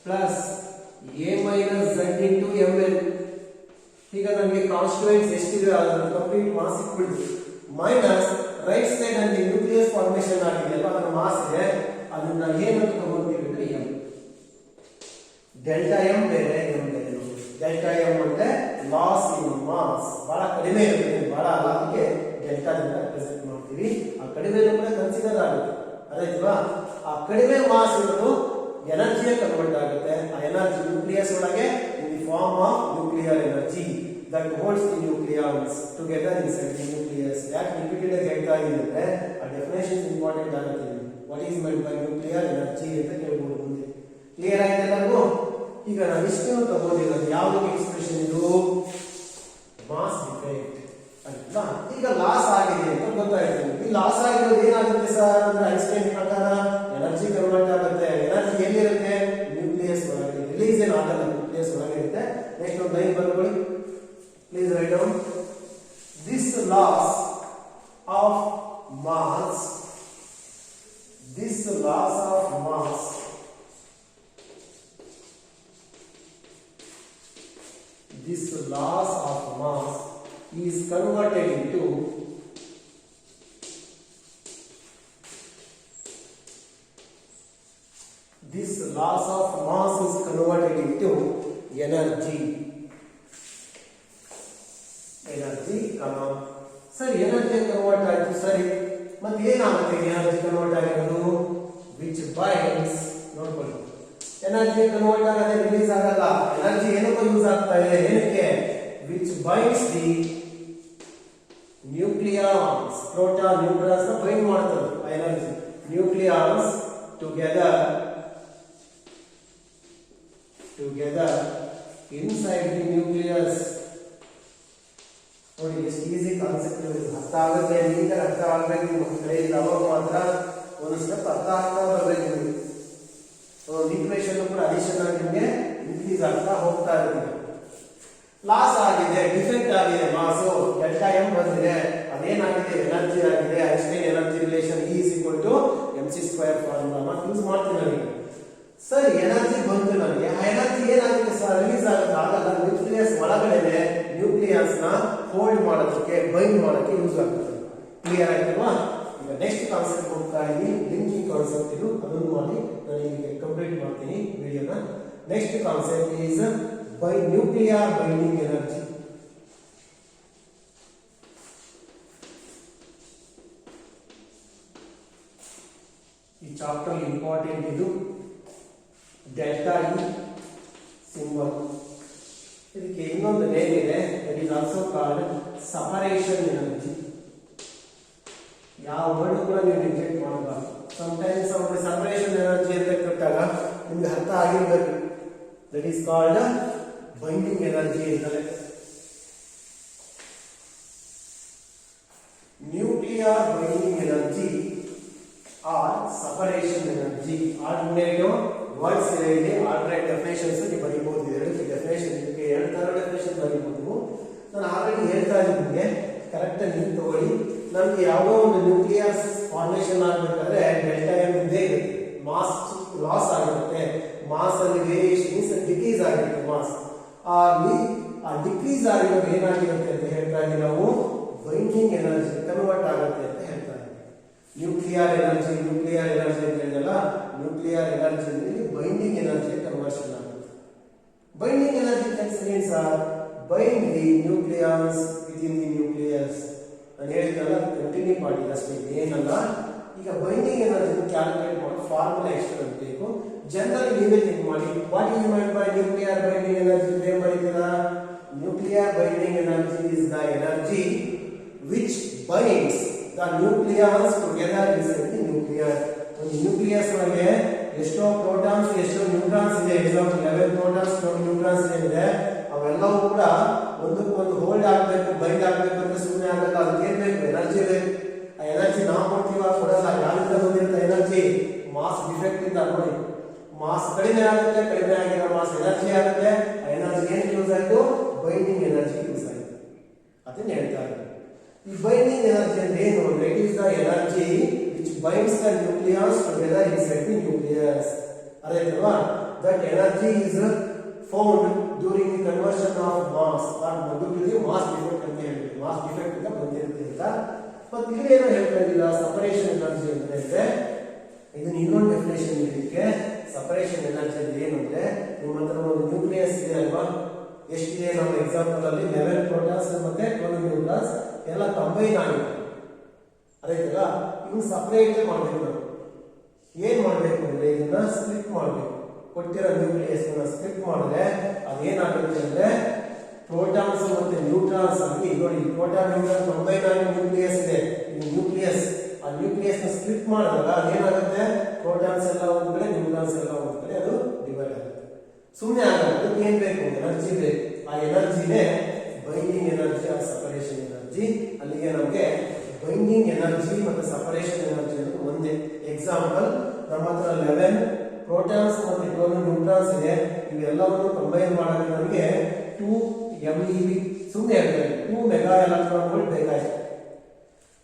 a minus z into ml. ಈಗ ನನಗೆ ಕಾನ್ಸ್ಟಿಟ್ಯೂಯೆಂಟ್ಸ್ ಎಷ್ಟಿದೆ ಅದರ complete mass equal minus right side ಅಲ್ಲಿ ನ್ಯೂಕ್ಲಿಯಸ್ ಫಾರ್ಮೇಷನ್ ಆಗಿದೆ ಅಲ್ವಾ, ಅದರ ಮಾಸ್ ಇದೆ, ಅದನ್ನ ಏನಂತ ತಗೊಂತೀವಿ ಅಂದ್ರೆ m. ಡೆಲ್ಟಾ m ಬೇರೆ m ಬೇರೆ. ಡೆಲ್ಟಾ m ಅಂದ್ರೆ ಲಾಸ್ ಇನ್ ಮಾಸ್, ಬಹಳ ಕಡಿಮೆ ಇರುತ್ತೆ, ಬಹಳ ಅಲ್ಲ, ಅದಕ್ಕೆ ಡೆಲ್ಟಾ ದಿಂದ ರೆಪ್ರೆಸೆಂಟ್ ಮಾಡ್ತೀವಿ. ಆ ಕಡಿಮೆ ಕೂಡ ಕನ್ಸಿಡರ್ ಆಗುತ್ತೆ, ಅದಾಯ್ತವಾ? ಆ ಕಡಿಮೆ ಮಾಸ್ ಇರೋದು ಎನರ್ಜಿಯ ಕನ್ವರ್ಟ್ ಆಗುತ್ತೆ. ಆ ಎನರ್ಜಿ ನ್ಯೂಕ್ಲಿಯಸ್ ಒಳಗೆ in the form of nuclear energy that holds the nucleons together inside the nucleus. ಯಾಕೆ ರಿಪೀಟೆಡ್ ಆಗಿ ಹೇಳ್ತಾ ಇದ್ದೀನಿ ಅಂದ್ರೆ ಆ ಡೆಫಿನೇಷನ್ ಇಂಪಾರ್ಟೆಂಟ್ ಆಗುತ್ತೆ. What is meant by nuclear energy ಅಂತ ಕೇಳಬಹುದು ಮುಂದೆ. ಕ್ಲಿಯರ್ ಆಯ್ತು ಎಲ್ಲರಿಗೂ? ಈಗ ನಾವು ಇಷ್ಟನ್ನು ತಗೊಂಡಿರೋದು ಯಾವುದಕ್ಕೆ ಎಕ್ಸ್ಪ್ರೆಷನ್? ಇದು ಮಾಸ್ ಡಿಫೆಕ್ಟ್ ಅಲ್ವಾ? ಈಗ ಲಾಸ್ ಆಗಿದೆ ಅಂತ ಗೊತ್ತಾಯ್ತು. ಈ ಲಾಸ್ ಆಗಿರೋದು ಏನಾಗುತ್ತೆ ಸರ್ ಅಂದ್ರೆ ಐನ್ಸ್ಟೈನ್ ಪ್ರಕಾರ ಎನರ್ಜಿ ಕನ್ವರ್ಟ್ ಆಗುತ್ತೆ. ಎನರ್ಜಿ ಎಲ್ಲಿರುತ್ತೆ? ನ್ಯೂಕ್ಲಿಯಸ್ ಒಳಗೆ. ರಿಲೀಸ್ ಏನು ಆಗಲ್ಲ, ನ್ಯೂಕ್ಲಿಯಸ್ ಒಳಗೆ ಇರುತ್ತೆ. ನೆಕ್ಸ್ಟ್ ಒಂದು ಲೈನ್ ಬರ್ಕೊಳ್ಳಿ, please write down. This loss of mass, this loss of mass this loss of mass is converted into this loss of mass is converted into energy. Energy comma ಸರಿ, energy convert ಆಯ್ತು. ಸರಿ, ಮತ್ತೆ ಏನಾಗುತ್ತೆ energy convert ಆಗಿರೋದು? which binds, ನೋಡ್ಕೊಳ್ಳಿ, energy convert ಆಗದೆ release ಆಗಲ್ಲ. Energy ಏನಕ್ಕೆ ಯೂಸ್ ಆಗ್ತಾ ಇದೆ? ಏನಕ್ಕೆ? which binds the nucleons, proton neutrons ನ ಬೈಂಡ್ ಮಾಡ್ತದೆ ಆ energy. nucleons together inside the nucleus. ನೋಡಿ ಎಷ್ಟು ಈಸಿ ಕಾನ್ಸೆಪ್ಟ್ ಇದೆ, ಅರ್ಥ ಆಗುತ್ತೆ, ನೀಟಾಗಿ ಅರ್ಥ ಆಗಬೇಕು ನಿಮ್ಮ ಕೈಯಿಂದ. ಅವಾಗ ಮಾತ್ರ ಒಂದು ಸ್ಟೆಪ್ ಅರ್ಥ ಆಗ್ತಾ ಬರಬೇಕು ನಿಮಗೆ. ಈಕ್ವೇಶನ್ ಕೂಡ ಅಡಿಷನ್ ಆಗಿ ನಿಮಗೆ ಇನ್ಕ್ರೀಸ್ ಆಗ್ತಾ ಹೋಗ್ತಾ ಇರುತ್ತೆ. ಲಾಸ್ ಆಗಿದೆ, ಡಿಫೆಕ್ಟ್ ಆಗಿದೆ, ಮಾಸು ಡೆಲ್ಟಾ ಎಂ ಬಂದಿದೆ, ಅದೇನಾಗಿದೆ? ಎನರ್ಜಿ ಆಗಿದೆ. Einstein energy relation E = mc² formula use ಮಾಡ್ತೀನಿ ನನಗೆ. ಸರಿ, ಎನರ್ಜಿ ಬಂತು ನನಗೆ. ಆ ಎನರ್ಜಿ ಏನಾಗುತ್ತೆ ಸರ್? ರಿಲೀಸ್ ಆಗುತ್ತೆ ಆಗಲ್ಲ. ನ್ಯೂಕ್ಲಿಯಸ್ ಒಳಗಡೆ ನ್ಯೂಕ್ಲಿಯಸ್ ನ ಹೋಲ್ಡ್ ಮಾಡೋದಕ್ಕೆ, ಬೈಂಡ್ ಮಾಡೋಕ್ಕೆ ಯೂಸ್ ಆಗುತ್ತೆ. ಕ್ಲಿಯರ್ ಆಯ್ತಲ್ವಾ? ಈಗ ನೆಕ್ಸ್ಟ್ ಕಾನ್ಸೆಪ್ಟ್ ಹೋಗ್ತಾ ಇದ್ದೀನಿ, ಲಿಂಕಿಂಗ್ ಕಾನ್ಸೆಪ್ಟ್ ಇದು, ಅದನ್ನು ಮಾಡಿ ನಾನು ಈಗ ಕಂಪ್ಲೀಟ್ ಮಾಡ್ತೀನಿ ವಿಡಿಯೋನ. Next concept is by nuclear binding energy. ಈ ಚಾಪ್ಟರ್ ಇಂಪಾರ್ಟೆಂಟ್ ಇದು. ಡೆಲ್ಟಾ ಇ ಸಿಂಬಲ್, ಇದಕ್ಕೆ ಇನ್ನೊಂದು ನೇಮ್ ಇದೆ, that is also called separation energy. ಯಾವ ವರ್ಡ್ ಕೂಡ ನೀವು ನೆಗ್ಲೆಕ್ಟ್ ಮಾಡಬಾರ್ದು. ಸಮಟೈಮ್ಸ್ ಅವ್ರಿಗೆ ಸಪರೇಷನ್ ಎನರ್ಜಿ ಅಂತ ಕೊಟ್ಟಾಗ ನಿಮ್ಗೆ ಅರ್ಥ ಆಗಿರ್ಬೇಕು. That is called binding energy ಅಂತಲೇ. Nuclear binding energy or separation energy. Alternative words ಇದೆ ಇಲ್ಲಿ, ಆಲ್ಟರ್ನೇಟ್ ಡೆಫಿನೇಷನ್ಸ್ ನೀವು ಬರೀಬಹುದು. ಎರಡು ಡೆಫಿನೇಷನ್, ಎರಡು ತರ ಡೆಫಿನೇಷನ್ ಬರೀಬಹುದು. ನಾನು ಆಲ್ರೆಡಿ ಹೇಳ್ತಾ ಇದ್ದೀನಿ, ಕರೆಕ್ಟ್ ಆಗಿ ನೀವು ತಗೊಳ್ಳಿ. ನಮ್ಗೆ ಯಾವುದೋ ಒಂದು ನ್ಯೂಕ್ಲಿಯಸ್ ಫಾರ್ಮೇಷನ್ ಆಗಬೇಕಾದ್ರೆ ಡೆಲ್ಟಾ ಎಂ ಇದ್ದೇ ಇರುತ್ತೆ. ಮಾಸ್ ಲಾಸ್ ಆಗಿರುತ್ತೆ, ಮಾಸ್ ಅಲ್ಲಿ ವೇರಿಯೇಷನ್ ಡಿಕ್ರೀಸ್ ಆಗಿರುತ್ತೆ ಮಾಸ್. ಆ ಡಿಕ್ರೀಸ್ ಆಗಿರೋದು ಏನಾಗಿರುತ್ತೆ ಅಂತ ಹೇಳ್ತಾ ಇದ್ದೀವಿ ನಾವು, ಬೈಂಡಿಂಗ್ ಎನರ್ಜಿ ಕನ್ವರ್ಟ್ ಆಗುತ್ತೆ ಅಂತ ಹೇಳ್ತಾ ಇದ್ದೀವಿ. ನ್ಯೂಕ್ಲಿಯರ್ ಎನರ್ಜಿ ಅಂತ ಹೇಳಿದಲ್ಲ, nuclear energy binding energy conversion ಆಗುತ್ತೆ. ಬೈಂಡಿಂಗ್ ಎನರ್ಜಿ ಕೆಲಸ ಏನು sir? Bind the nucleus within the nucleus. ನಾನು ಹೇಳಿದ್ನಲ್ಲ, ಕಂಟಿನ್ಯೂ ಮಾಡಿ ಅಷ್ಟೇ, ಏನಲ್ಲ. ಈಗ ಬೈಂಡಿಂಗ್ ಎನರ್ಜಿ ಕ್ಯಾಲ್ಕುಲೇಟ್ ಮಾಡೋ ಫಾರ್ಮುಲಾ ಎಷ್ಟು ಬೇಕು? ಜನರಲ್ ನೀವೇ ಥಿಂಕ್ ಮಾಡಿ. What is meant by nuclear binding energy? ಏನ್ ಬರೀತೀರಾ? Nuclear binding energy is the energy which binds the nucleus together inside the nucleus. ಒಂದು ನ್ಯೂಕ್ಲಿಯಸ್ ಒಳಗೆ ಎಷ್ಟೋ ಪ್ರೋಟಾನ್ಸ್ ಎಷ್ಟೋ ನ್ಯೂಟ್ರಾನ್ಸ್ ಇದೆ. ಎಕ್ಸಾಂಪಲ್ 11 ಪ್ರೋಟಾನ್ಸ್ 12 ನ್ಯೂಟ್ರಾನ್ಸ್ ಇದೆ. ಅವೆಲ್ಲವೂ ಕೂಡ ಒಂದಕ್ಕೊಂದು ಹೋಲ್ಡ್ ಆಗಬೇಕು, ಬೈಂಡ್ ಆಗಬೇಕು ಅಂದ್ರೆ ಸುಮ್ಮನೆ ಆಗಲ್ಲ. ಅದಕ್ಕೆ ಏನ್ ಬೇಕು? ಎನರ್ಜಿ ಬೇಕು. ಆ ಎನರ್ಜಿ ನಾವು ಕೊಡ್ತೀವ? ಕೊಡಲ್ಲ. ಯಾರಿಂದ ಬಂದಿರುತ್ತೆ ಎನರ್ಜಿ? ಮಾಸ್ ಡಿಫೆಕ್ಟ್ ಇಂದ. ನೋಡಿ, ಮಾಸ್ ಕಡಿಮೆ ಆಗುತ್ತೆ, ಕಡಿಮೆ ಆಗಿರೋ ಮಾಸ್ ಎನರ್ಜಿ ಆಗುತ್ತೆ. ಆ ಎನರ್ಜಿ ಏನು ಯೂಸ್ ಆಯ್ತು? ಬೈಂಡಿಂಗ್ ಎನರ್ಜಿ ಯೂಸ್ ಆಯ್ತು. ಅದನ್ನ ಹೇಳ್ತಾ ಇದ್ದಾರೆ. ಈ ಬೈಂಡಿಂಗ್ ಎನರ್ಜಿ ಅಂದ್ರೆ ಏನು ಅಂದ್ರೆ, it is the energy which binds the nucleus together inside the nucleus. ಅರ್ಥಾಯ್ತಲ್ವಾ? That energy is found during the conversion of mass or ಮೊದಲು ಮಾಸ್ ಡಿಫೆಕ್ಟ್ ಅಂತ ಹೇಳ್ತೀವಿ. ಮಾಸ್ ಡಿಫೆಕ್ಟ್ ಇಂದ ಬಂದಿರುತ್ತೆ ಅಂತ. ಮತ್ತೆ ಇಲ್ಲಿ ಏನೋ ಹೇಳ್ತಾ ಇದ್ದಿಲ್ಲ, ಸಪರೇಷನ್ ಎನರ್ಜಿ ಅಂತ ಹೇಳಿದ್ರೆ ಇದನ್ನ ಇನ್ನೊಂದು ಡೆಫಿನೇಷನ್ ಇದಕ್ಕೆ. ಸಪರೇಷನ್ ಎನರ್ಜಿ ಅಂದ್ರೆ ಏನು ಅಂದ್ರೆ, ನಿಮ್ಮ ಹತ್ರ ಒಂದು ನ್ಯೂಕ್ಲಿಯಸ್ ಇದೆ ಅಲ್ವಾ? ಎಷ್ಟಿದೆ? ನಮ್ಮ ಎಕ್ಸಾಂಪಲ್ ಅಲ್ಲಿ 11 ಪ್ರೋಟಾನ್ಸ್ ಮತ್ತೆ 12 ನ್ಯೂಟ್ರಾನ್ಸ್ ಎಲ್ಲ ಕಂಬೈನ್ ಆಗಿದೆ. ಅದಾಯ್ತಲ್ಲ, ಇದನ್ನ ಸಪರೇಟ್ ಮಾಡಬೇಕು. ನಾವು ಏನ್ ಮಾಡಬೇಕು ಅಂದ್ರೆ, ಇದನ್ನ ಸ್ಪ್ಲಿಟ್ ಮಾಡಬೇಕು. ಕೊಟ್ಟಿರೋ ನ್ಯೂಕ್ಲಿಯಸ್ ಸ್ಪ್ಲಿಟ್ ಮಾಡಿದ್ರೆ ಅದೇನಾಗುತ್ತೆ ಅಂದ್ರೆ, ಪ್ರೋಟಾನ್ಸ್ ಮತ್ತೆ ನ್ಯೂಟ್ರಾನ್ಸ್ ಆಗಿ, ನೋಡಿ ಪ್ರೋಟಾನ್ ನ್ಯೂಟ್ರಾನ್ ಕಂಬೈನ್ ಆಗಿ ನ್ಯೂಕ್ಲಿಯಸ್ ಇದೆ. ಇದು ನ್ಯೂಕ್ಲಿಯಸ್. ಆ ನ್ಯೂಕ್ಲಿಯಸ್ ನ ಸ್ಪ್ಲಿಟ್ ಮಾಡಿದಾಗ ಅದೇನಾಗುತ್ತೆ? ಪ್ರೋಟಾನ್ಸ್ ಎಲ್ಲ ಒಂದು ಕಡೆ, ನ್ಯೂಟ್ರಾನ್ಸ್ ಎಲ್ಲ ಒಂದು ಕಡೆ, ಅದು ಡಿವೈಡ್ ಆಗುತ್ತೆ. ಸುಮ್ಮನೆ ಆಗಲ್ಲ. ಅದಕ್ಕೆ ಏನ್ ಬೇಕು? ಎನರ್ಜಿ ಬೇಕು. ಆ ಎನರ್ಜಿನೇ binding energy or separation energy. ಅಲ್ಲಿಗೆ ನಮಗೆ ಬೈಂಡಿಂಗ್ ಎನರ್ಜಿ ಮತ್ತು ಸಪರೇಷನ್ ಎನರ್ಜಿ ಅನ್ನೋದು ಒಂದೇ. ಎಕ್ಸಾಂಪಲ್, ನಮ್ಮ ಹತ್ರ 11 ಪ್ರೋಟಾನ್ಸ್ ಮತ್ತೆ 12 ನ್ಯೂಟ್ರಾನ್ಸ್ ಇದೆ. ಇವೆಲ್ಲವನ್ನು ಕಂಬೈನ್ ಮಾಡೋಕೆ ನಮಗೆ 2 MeV, ಸುಮ್ಮನೆ ಹೇಳ್ತಾರೆ 2 ಮೆಗಾ ಎಲೆಕ್ಟ್ರಾನ್ ವೋಲ್ಟ್ ಬೇಕಾಯ್ತು.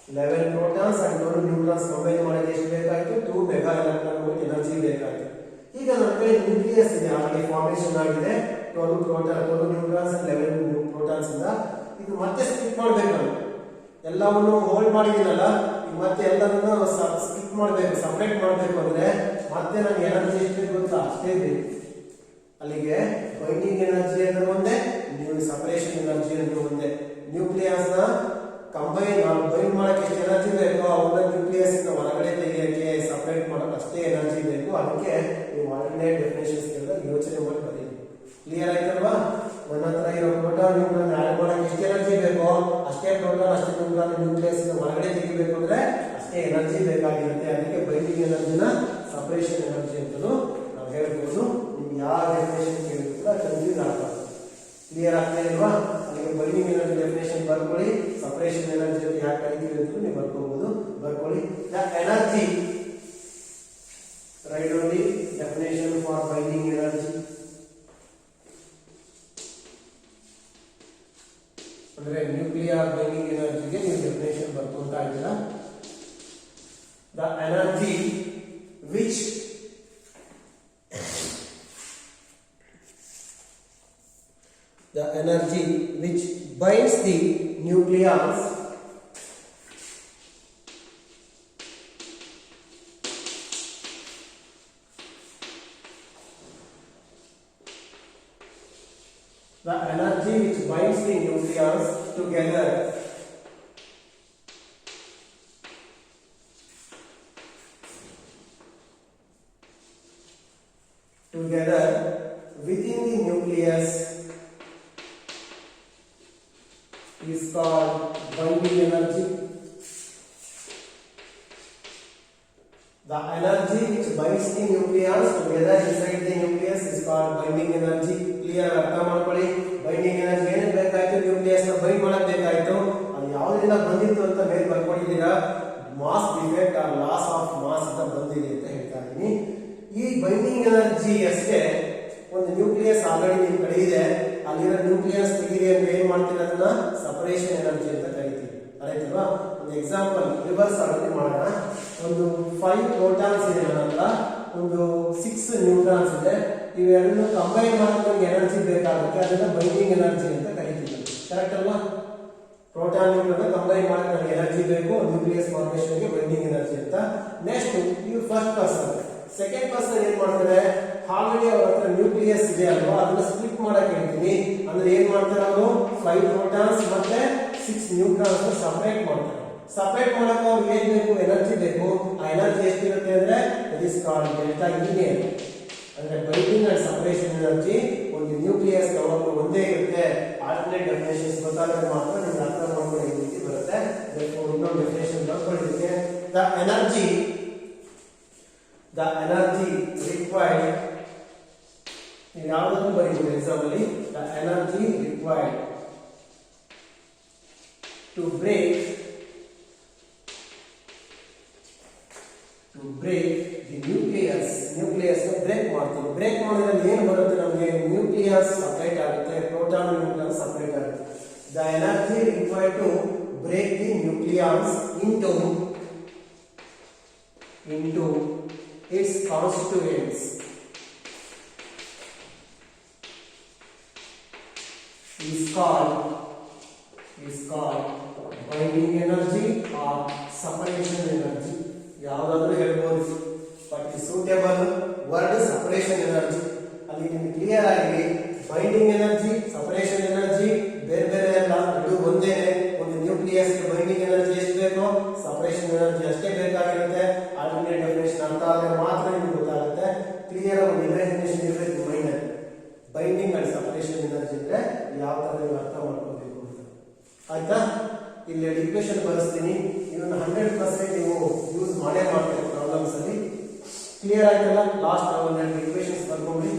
11 ಪ್ರೋಟಾನ್ಸ್ ಅಂಡ್ 12 ನ್ಯೂಟ್ರಾನ್ಸ್ ಕಂಬೈನ್ ಮಾಡೋಕೆ ಎಷ್ಟು ಬೇಕಾಯ್ತು? 2 ಮೆಗಾ ಎಲೆಕ್ಟ್ರಾನ್ ವೋಲ್ಟ್ ಎನರ್ಜಿ ಬೇಕಾಯ್ತು. ಈಗ ನಮ್ಮ ಕಡೆ ನ್ಯೂಕ್ಲಿಯಸ್ ಇದೆ, ಆಲ್ರೆಡಿ ಫಾರ್ಮೇಷನ್ ಆಗಿದೆ. 12 ನ್ಯೂಟ್ರಾನ್ಸ್ ಅಂಡ್ 11 ಪ್ರೋಟಾನ್ಸ್ ಇಂದ ಇದು ಮತ್ತೆ ಸ್ಪ್ಲಿಟ್ ಮಾಡಬೇಕು. ನಾವು ಎಲ್ಲವನ್ನು ಹೋಲ್ಡ್ ಮಾಡಿದ್ದೀನಲ್ಲ, ಈಗ ಮತ್ತೆ ಎಲ್ಲವನ್ನು ಸ್ಪ್ಲಿಟ್ ಮಾಡಬೇಕು, ಸಪರೇಟ್ ಮಾಡಬೇಕು ಅಂದ್ರೆ ಮತ್ತೆ ನನಗೆ ಎನರ್ಜಿ ಎಷ್ಟು ಗೊತ್ತಾ? ಅಷ್ಟೇ ಬೇಕು. ಅಲ್ಲಿಗೆ ಬೈಂಡಿಂಗ್ ಎನರ್ಜಿ ಅಂದ್ರೆ ಒಂದೇ, ಸಪರೇಷನ್ ಎನರ್ಜಿ ಅಂದ್ರೆ ಒಂದೇ. ನ್ಯೂಕ್ಲಿಯಸ್ ನ ಕಂಬೈನ್ ಬೈಂಡ್ ಮಾಡಕ್ಕೆ ಎಷ್ಟು ಎನರ್ಜಿ ಬೇಕು? ಅವನ್ನ ನ್ಯೂಕ್ಲಿಯಸ್ ಇಂದ ಹೊರಗಡೆ ತೆಗೆಯಕ್ಕೆ, ಸಪರೇಟ್ ಮಾಡಕ್ಕೆ ಅಷ್ಟೇ ಎನರ್ಜಿ ಬೇಕು. ಅದಕ್ಕೆ ನೀವು ಆಲ್ಟರ್ನೇಟ್ ಡೆಫಿನೇಷನ್ಸ್ ಕೇಳಿದಾಗ ಯೋಚನೆ ಮಾಡಿ ಬರೀರಿ. ಕ್ಲಿಯರ್ ಆಯ್ತಲ್ವಾ? ನನ್ನ ಹತ್ರ ಇರೋ ಪ್ರೋಟಾನ್ ನ್ಯೂಟ್ರಾನ್ ಆಡ್ ಮಾಡಕ್ಕೆ ಎಷ್ಟು ಎನರ್ಜಿ ಬೇಕೋ ಅಷ್ಟೇ ಪ್ರೋಟಾನ್ ಅಷ್ಟೇ ನ್ಯೂಟ್ರಾನ್ ನ್ಯೂಕ್ಲಿಯಸ್ ಇಂದ ಹೊರಗಡೆ ತೆಗಿಬೇಕು ಅಂದ್ರೆ ಅಷ್ಟೇ ಎನರ್ಜಿ ಬೇಕಾಗಿರುತ್ತೆ. ಅದಕ್ಕೆ ಬೈಂಡಿಂಗ್ ಎನರ್ಜಿನ ಸಪರೇಷನ್ ಎನರ್ಜಿ ಅಂತಲೂ ನಾವು ಹೇಳ್ಬೋದು. ನಿಮ್ಗೆ ಯಾವ ಡೆಫಿನೇಷನ್ ಕೇಳಿದ್ರು ಕೂಡ ಕನ್ಫ್ಯೂಸ್ ಆಗ್ಬಾರ್ದು. ಕ್ಲಿಯರ್ ಆಗ್ತಾ ಇಲ್ವಾ? ಅದಕ್ಕೆ ಬೈಂಡಿಂಗ್ ಎನರ್ಜಿ ಡೆಫಿನೇಷನ್ ಬರ್ಕೊಳ್ಳಿ. ಸಪರೇಷನ್ ಎನರ್ಜಿ ಅಂತ ಯಾಕೆ ಕರಿತೀವಿ ಅಂತ ನೀವು ಬರ್ಕೋಬಹುದು. ಬರ್ಕೊಳ್ಳಿ. The energy, right only definition for binding energy ಅಂದ್ರೆ ನ್ಯೂಕ್ಲಿಯರ್ ಬೈಂಡಿಂಗ್ ಎನರ್ಜಿಗೆ ನೀವು ಡೆಫಿನೇಷನ್ ಬರ್ಕೊಂತಾ ಇದ್ದೀರಾ. The energy which binds the nucleus the energy which binds the nucleus together within the nucleus is called binding energy. The energy which binds the nucleus together inside the nucleus is called binding energy. Clear? ಅರ್ಥ ಮಾಡ್ಕೊಳ್ಳಿ. Binding energy ಏನಕ್ಕೆ ಬೇಕಾಯ್ತು? Nucleus ನ bind ಮಾಡಕ್ ಬೇಕಾಯ್ತು. ಅದು ಯಾವುದರಿಂದ ಬಂದಿತ್ತು ಅಂತ ಮೇಲೆ ಬರ್ಕೊಂಡಿದ್ದೀರಾ? Mass defect or loss of mass ಅಂತ ಬಂದಿದೆ ಅಂತ ಹೇಳ್ತಾ ಇದ್ದೀನಿ. ಈ ಬೈಂಡಿಂಗ್ ಎನರ್ಜಿ ಅಷ್ಟೇ ಒಂದು ನ್ಯೂಕ್ಲಿಯಸ್ ಆಲ್ರೆಡಿ ನಿಮ್ ಕಡೆ ಇದೆ, ಅಲ್ಲಿರೋ ನ್ಯೂಕ್ಲಿಯಸ್ ತೆಗೀರಿ ಅಂದ್ರೆ ಏನ್ ಮಾಡ್ತೀವಿ? ಅದನ್ನ ಸಪರೇಷನ್ ಎನರ್ಜಿ ಅಂತ ಕರಿತೀವಿ. ಆಯ್ತಲ್ವಾ? ಒಂದು ಎಕ್ಸಾಂಪಲ್ ರಿವರ್ಸ್ ಆಗಿ ಮಾಡೋಣ. ಒಂದು 5 ಪ್ರೋಟಾನ್ಸ್ ಇದೆ ನನ್ನ ಹತ್ರ, ಒಂದು 6 ನ್ಯೂಟ್ರಾನ್ಸ್ ಇದೆ. ಇವೆರಡನ್ನು ಕಂಬೈನ್ ಮಾಡೋಕೆ ಎನರ್ಜಿ ಬೇಕಾಗುತ್ತೆ, ಅದನ್ನ ಬೈಂಡಿಂಗ್ ಎನರ್ಜಿ ಅಂತ ಕರಿತೀವಿ. ಕರೆಕ್ಟ್ ಅಲ್ವಾ? ಪ್ರೋಟಾನ್ ನ್ಯೂಟ್ರಾನ್ ಕಂಬೈನ್ ಮಾಡಿ ನನಗೆ ಎನರ್ಜಿ ಬೇಕು ನ್ಯೂಕ್ಲಿಯಸ್ ಫಾರ್ಮೇಷನ್ ಗೆ ಬೈಂಡಿಂಗ್ ಎನರ್ಜಿ ಅಂತ. ನೆಕ್ಸ್ಟ್ ಇವು ಫಸ್ಟ್ ಪರ್ಸನ್. ಸೆಕೆಂಡ್ ಪರ್ಸನ್ ಏನ್ ಮಾಡ್ತಾರೆ, ಆಲ್ರೆಡಿ ಅವ್ರ ಹತ್ರ ನ್ಯೂಕ್ಲಿಯಸ್ ಇದೆ ಅಲ್ವಾ, ಅದನ್ನ ಸ್ಪ್ಲಿಟ್ ಮಾಡಕ್ ಹೇಳ್ತೀನಿ. ಅಂದ್ರೆ ಏನ್ ಮಾಡ್ತಾರೆ ಅವರು 5 ಪ್ರೋಟಾನ್ಸ್ ಮತ್ತೆ 6 ನ್ಯೂಟ್ರಾನ್ಸ್ ಸಪರೇಟ್ ಮಾಡ್ತಾರೆ. ಸಪರೇಟ್ ಮಾಡಕ್ಕೆ ಅವ್ರಿಗೆ ಏನ್ ಬೇಕು, ಎನರ್ಜಿ ಬೇಕು. ಆ ಎನರ್ಜಿ ಎಷ್ಟಿರುತ್ತೆ ಅಂದ್ರೆ that is called delta E. ಅಂದ್ರೆ ಬೈಂಡಿಂಗ್ ಅಂಡ್ ಸಪರೇಷನ್ ಎನರ್ಜಿ ಒಂದು ನ್ಯೂಕ್ಲಿಯಸ್ ಯಾವಾಗಲೂ ಒಂದೇ ಇರುತ್ತೆ. ಆಲ್ಟರ್ನೇಟ್ ಡೆಫಿನೇಷನ್ಸ್ ಗೊತ್ತಾದ್ರೆ ಮಾತ್ರ ನಿಮ್ಗೆ ಅರ್ಥ ಮಾಡ್ಕೊಳ್ಳೋ ಈ ರೀತಿ ಬರುತ್ತೆ. ಇನ್ನೊಂದು ಡೆಫಿನೇಷನ್ ಬರ್ಕೊಳ್ಳಿಕ್ಕೆ, ದ ಎನರ್ಜಿ ರಿಕ್ವೈರ್ಡ್, ನೀವು ಯಾವುದನ್ನು ಬರೀಬಹುದು ಎಕ್ಸಾಮ್ ಅಲ್ಲಿ, the energy required to break the nucleus break ಮಾಡ್ತೀವಿ. ಬ್ರೇಕ್ ಮಾಡಿದ್ರೆ ಏನು ಬರುತ್ತೆ, ನಮಗೆ ನ್ಯೂಕ್ಲಿಯಸ್ ಸಪರೇಟ್ ಆಗುತ್ತೆ, ಪ್ರೋಟಾನ್ ನ್ಯೂಟ್ರಾನ್ ಸಪರೇಟ್ ಆಗುತ್ತೆ. The energy required to break the nucleus into its constituents is called binding energy or separation energy. ಯಾವುದಾದ್ರೂ ಹೇಳ್ಬೋದು, but ಈ ಸೂಟೇಬಲ್ ವರ್ಡ್ ಸಪರೇಷನ್ ಎನರ್ಜಿ. ಅಲ್ಲಿ ನಿಮ್ಗೆ ಕ್ಲಿಯರ್ ಆಗಿ ಬೈಂಡಿಂಗ್ ಎನರ್ಜಿ, ಸಪರೇಷನ್ ಎನರ್ಜಿ ಬೇರೆ ಬೇರೆ ಅಲ್ಲ, ಇದು ಒಂದೇನೆ. ಒಂದು ನ್ಯೂಕ್ಲಿಯಸ್ ಬೈಂಡಿಂಗ್ ಎನರ್ಜಿ ಎಷ್ಟು ಬೇಕೋ ಸಪರೇಷನ್ ಎನರ್ಜಿ ಅಷ್ಟೇ ಬೇಕಾಗಿರುತ್ತೆ. ಆಲ್ಟರ್ನೇಟ್ ಡೆಫಿನೇಷನ್ ಅರ್ಥ ಆದ್ರೆ ಮಾತ್ರ ನಿಮ್ಗೆ ಗೊತ್ತಾಗುತ್ತೆ. ಕ್ಲಿಯರ್ ಒಂದು ಇಮ್ಯಾಜಿನೇಷನ್ ಇರಬೇಕು ಮೈಂಡ್ ಅಲ್ಲಿ. ಬೈಂಡಿಂಗ್ ಅಂಡ್ ಸಪರೇಷನ್ ಎನರ್ಜಿ ಅಂದ್ರೆ ಯಾವ ತರ ನೀವು ಅರ್ಥ ಮಾಡ್ಕೋಬೇಕು ಅಂತ. ಆಯ್ತಾ? ಇಲ್ಲಿ ಇಕ್ವೇಶನ್ ಬರೆಸ್ತೀನಿ, ಇದನ್ನ 100% ನೀವು ಯೂಸ್ ಮಾಡೇ ಮಾಡ್ತೀರಿ ಪ್ರಾಬ್ಲಮ್ಸ್ ಅಲ್ಲಿ. ಕ್ಲಿಯರ್ ಆಯ್ತಲ್ಲ? ಲಾಸ್ಟ್ ಒಂದು ಇಕ್ವೇಶನ್ಸ್ ಬರ್ಕೊಂಡ್ರಿ,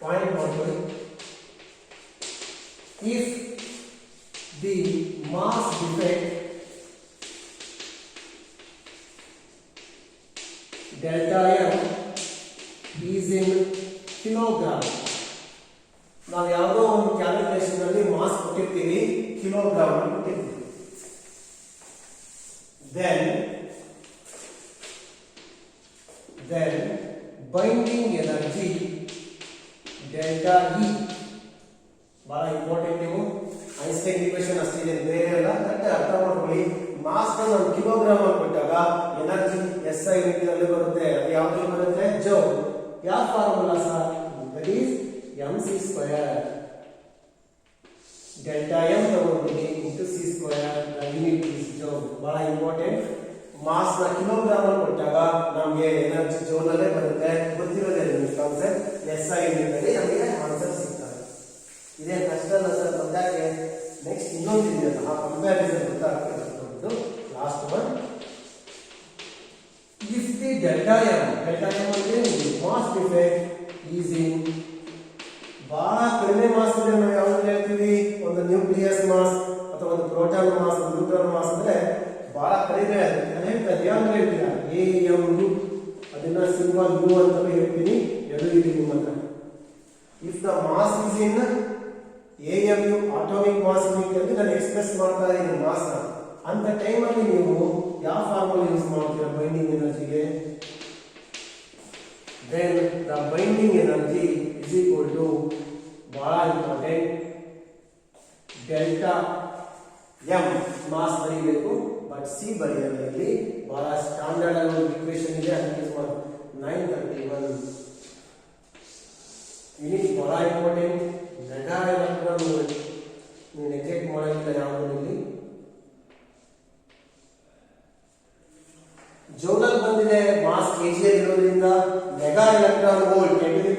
ಪಾಯಿಂಟ್ ಮಾಡ್ಕೊಳ್ಳಿ. If the mass defect delta m is in kilogram, ನಾವು ಯಾವುದೋ ಒಂದು ಕ್ಯಾಲ್ಕುಲೇಷನ್ ಅಲ್ಲಿ ಮಾಸ್ ಕೊಟ್ಟಿರ್ತೀವಿ, ಕಿಲೋಗ್ರಾಮ್ ಕೊಟ್ಟಿರ್ತೀವಿ. then binding energy delta E, ಬಹಳ ಇಂಪಾರ್ಟೆಂಟ್. ನೀವು ಐನ್ಸ್ಟೈನ್ ಈಕ್ವೇಶನ್ ಅಷ್ಟಿದೆ, ಬೇರೆ ಅಲ್ಲ, ಕರೆಕ್ಟ್ ಅರ್ಥ ಮಾಡ್ಕೊಳ್ಳಿ. ಮಾಸ್ ನಾವು ಕಿಲೋಗ್ರಾಮ್ ಅಲ್ಲಿ ಕೊಟ್ಟಾಗ ಎನರ್ಜಿ SI ಯೂನಿಟ್ ಅಲ್ಲಿ ಬರುತ್ತೆ. ಅದು ಯಾವ್ದ್ರಲ್ಲಿ ಬರುತ್ತೆ? ಜೌಲ್. ಯಾವ formula sir? That is mc². Delta m ತಗೊಂಡ್ಬಿಡಿ into c², the unit is joule. ಬಹಳ ಇಂಪಾರ್ಟೆಂಟ್. ಮಾಸ್ ನ ಕಿಲೋಗ್ರಾಮ್ ಅಲ್ಲಿ ಕೊಟ್ಟಾಗ ನಮಗೆ ಎನರ್ಜಿ ಜೌಲ್ ಅಲ್ಲೇ ಬರುತ್ತೆ. ಗೊತ್ತಿರೋದೇ ನಿಮಗೆ ಕಾನ್ಸೆಪ್ಟ್. SI ಯೂನಿಟ್ ಅಲ್ಲಿ ನಮಗೆ ಆನ್ಸರ್ ಸಿಗ್ತದೆ. ಇದೇ ಕಷ್ಟ ಅಲ್ಲ ಸರ್ ಬಂದಾಗೆ. ನೆಕ್ಸ್ಟ್ ಇನ್ನೊಂದು ಇದೆಯಲ್ಲ, ಆ ಕಂಪ್ಯಾರಿಸನ್ ಗೊತ್ತಾಗ್ತದೆ. Last one, if the delta m ಅಂದ್ರೆ ಮಾಸ್ ಡಿಫೆಕ್ಟ್ ಈಸ್ ಇನ್, ಬಹಳ ಕಡಿಮೆ ಮಾಸ್ ಇದೆ. ನಾವು ಯಾವ್ದು ಹೇಳ್ತೀವಿ, ಒಂದು ನ್ಯೂಕ್ಲಿಯಸ್ ಮಾಸ್ ಅಥವಾ ಒಂದು ಪ್ರೋಟಾನ್ ಮಾಸ್, ಒಂದು ನ್ಯೂಟ್ರಾನ್ ಮಾಸ್ ಅಂದ್ರೆ ಬಹಳ ಕಡಿಮೆ ಆಗುತ್ತೆ. ನಾನು ಹೇಳ್ತಾರೆ ಯಾವ್ದು ಹೇಳ್ತೀರಾ, AMU, ಅದನ್ನ ಸಿಂಬಲ್ U ಅಂತ ಹೇಳ್ತೀನಿ. ಎರಡು ಇದೆ ನಿಮ್ಮ ಹತ್ರ. If the mass is in AMU, atomic mass unit ಅಲ್ಲಿ ನಾನು ಎಕ್ಸ್ಪ್ರೆಸ್ ಮಾಡ್ತಾ ಇದ್ದೀನಿ ಮಾಸ್ ನ. ಅಂತ ಟೈಮ್ ಅಲ್ಲಿ ನೀವು ಯಾವ ಫಾರ್ಮುಲಾ ಯೂಸ್ ಮಾಡ್ತೀರಾ ಬೈಂಡಿಂಗ್ ಎನರ್ಜಿಗೆ? then the binding energy is equal to, ಬಹಳ ಇಂಪಾರ್ಟೆಂಟ್, ಡೆಲ್ಟಾ m ಮಾಸ್ ಬರೀಬೇಕು, ಬಟ್ ಸಿ ಬರೆಯಲ್ಲ ಇಲ್ಲಿ. ಬಹಳ ಸ್ಟ್ಯಾಂಡರ್ಡ್ ಆಗಿ ಒಂದು ಇಕ್ವೇಶನ್ ಇದೆ, ಅದಕ್ಕೆ ಯೂಸ್ ಮಾಡಿ 931 ಯೂನಿಟ್. ಬಹಳ ಇಂಪಾರ್ಟೆಂಟ್. ಮೆಗಾ ಎಲೆಕ್ಟ್ರಾನ್ ವೋಲ್ಟ್ ನೀವು ನೆಗ್ಲೆಕ್ಟ್ ಮಾಡೋದಿಲ್ಲ ಯಾವುದು. ಇಲ್ಲಿ ಜೌಲಲ್ಲಿ ಬಂದಿದೆ, ಮಾಸ್ ಕೆಜಿಯಲ್ಲಿ ಇರೋದ್ರಿಂದ mega electron volt 10⁻⁶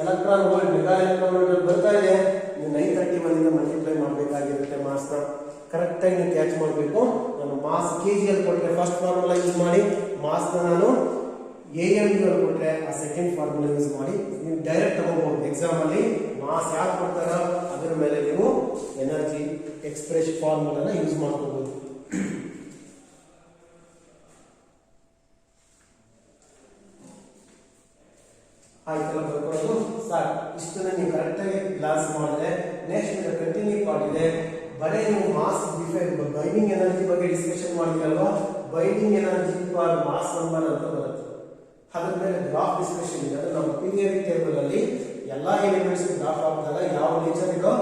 electron volt mega electron volt ಬರ್ತಾ ಇದೆ. ನೀವು 931 ಇಂದ ಮಲ್ಟಿಪ್ಲೈ ಮಾಡಬೇಕಾಗಿರುತ್ತೆ. ಮಾಸ್ ನ ಕರೆಕ್ಟ್ ಆಗಿ ನೀವು ಕ್ಯಾಚ್ ಮಾಡಬೇಕು. ನಾನು ಮಾಸ್ ಕೆಜಿಯಲ್ಲಿ ಕೊಟ್ಟರೆ ಫಸ್ಟ್ ಫಾರ್ಮುಲಾ ಯೂಸ್ ಮಾಡಿ, ಮಾಸ್ ನ ನಾನು AMU ಅಲ್ಲಿ ಕೊಟ್ಟರೆ ಆ ಸೆಕೆಂಡ್ ಫಾರ್ಮುಲಾ ಯೂಸ್ ಮಾಡಿ ನೀವು ಡೈರೆಕ್ಟ್ ತಗೋಬಹುದು. ಎಕ್ಸಾಮ್ ಅಲ್ಲಿ ಮಾಸ್ ಯಾಕೆ ಕೊಡ್ತಾರ ಅದರ ಮೇಲೆ ನೀವು ಎನರ್ಜಿ ಎಕ್ಸ್ಪ್ರೆಸ್ ಫಾರ್ಮುಲಾನ ಯೂಸ್ ಮಾಡ್ಕೋಬಹುದು. ಆಯ್ತಲ್ಲ, ಬರ್ಕೊಳ್ಳೋದು ಸಾಕು. ಇಷ್ಟನ್ನ ನೀವು ಕರೆಕ್ಟ್ ಆಗಿ ಕ್ಲಾಸ್ ಮಾಡಿದ್ರೆ ನೆಕ್ಸ್ಟ್ ಕಂಟಿನ್ಯೂ ಪಾರ್ಟ್ ಇದೆ. ಬರೀ ನೀವು ಮಾಸ್ ಡಿಫೆಕ್ಟ್ ಬೈಂಡಿಂಗ್ ಎನರ್ಜಿ ಬಗ್ಗೆ ಡಿಸ್ಕಷನ್ ಮಾಡಿದ್ರಲ್ವಾ, binding energy for mass number ಅಂತ ಬರುತ್ತೆ. ಅದ್ರ ಮೇಲೆ ಗ್ರಾಫ್ ಡಿಸ್ಕಷನ್ ಇದೆ. ಅದು ನಮ್ಮ ಪೀರಿಯಾಡಿಕ್ ಟೇಬಲ್ ಅಲ್ಲಿ ಎಲ್ಲಾ ಎಲಿಮೆಂಟ್ಸ್ ಗ್ರಾಫ್ ಹಾಕಿದಾಗ ಯಾವ ನೇಚರ್ ಇರೋ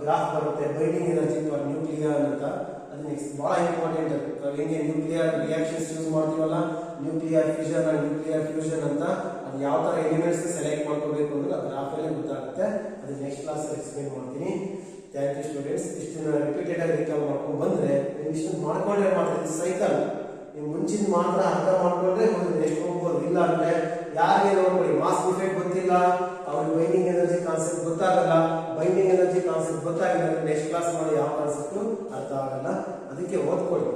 ಗ್ರಾಫ್ ಬರುತ್ತೆ. ಬೈಂಡಿಂಗ್ ಎನರ್ಜಿ ಫಾರ್ ನ್ಯೂಕ್ಲಿಯರ್ ಅಂತ ಅದು ನೆಕ್ಸ್ಟ್ ಬಹಳ ಇಂಪಾರ್ಟೆಂಟ್. ನಾವು ಹೆಂಗೆ ನ್ಯೂಕ್ಲಿಯರ್ ರಿಯಾಕ್ಷನ್ಸ್ ಯೂಸ್ ಮಾಡ್ತೀವಲ್ಲ, nuclear fusion and nuclear fusion ಅಂತ, ಅದು ಯಾವ ತರ ಎಲಿಮೆಂಟ್ಸ್ ಸೆಲೆಕ್ಟ್ ಮಾಡ್ಕೋಬೇಕು ಅಂದ್ರೆ ಆ ಗ್ರಾಫ್ ಅಲ್ಲೇ ಗೊತ್ತಾಗುತ್ತೆ. ಅದು ನೆಕ್ಸ್ಟ್ ಕ್ಲಾಸ್ ಅಲ್ಲಿ ಎಕ್ಸ್ಪ್ಲೇನ್ ಮಾಡ್ತೀನಿ. Thank you students. ಇಷ್ಟನ್ನ ರಿಪೀಟೆಡ್ ಆಗಿ ರಿಕಾಲ್ ಮಾಡ್ಕೊಂಡು ಬಂದ್ರೆ ನೀವು ಇಷ್ಟನ್ನು ಮಾಡ್ಕೊಂಡ್ರೆ ಮಾಡ್ತೀವಿ ಸೈಕಲ್. ನೀವು ಮುಂಚಿನ ಮಾತ್ರ ಅರ್ಥ ಮಾಡ್ಕೊಂಡ್ರೆ ನೆಕ್ಸ್ಟ್ ಹೋಗ್ಬೋದು. ಇಲ್ಲ ಅಂದ್ರೆ ಯಾರಿಗೆ ನೋಡ್ಕೊಳ್ಳಿ ಮಾಸ್ ಇಫೆಕ್ಟ್ ಗೊತ್ತಿಲ್ಲ, ಅವ್ರಿಗೆ ಬೈಂಡಿಂಗ್ ಎನರ್ಜಿ ಕಾನ್ಸೆಪ್ಟ್ ಗೊತ್ತಾಗಲ್ಲ. ಬೈಂಡಿಂಗ್ ಎನರ್ಜಿ ಕಾನ್ಸೆಪ್ಟ್ ಗೊತ್ತಾಗಿಲ್ಲ ನೆಕ್ಸ್ಟ್ ಕ್ಲಾಸ್ ಮಾಡಿ ಯಾವ ಕಾನ್ಸೆಪ್ಟ್ ಅರ್ಥ ಆಗಲ್ಲ. ಅದಕ್ಕೆ ಓದ್ಕೊಳ್ಳಿ,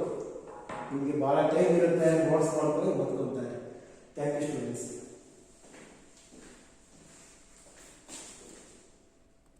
ನಿಮಗೆ ಬಹಳ ಟೈಮ್ ಇರುತ್ತೆ, ನೋಟ್ಸ್ ಮಾಡ್ಕೊಂಡು ಓದ್ಕೊಳ್ತಾರೆ. Thank you students.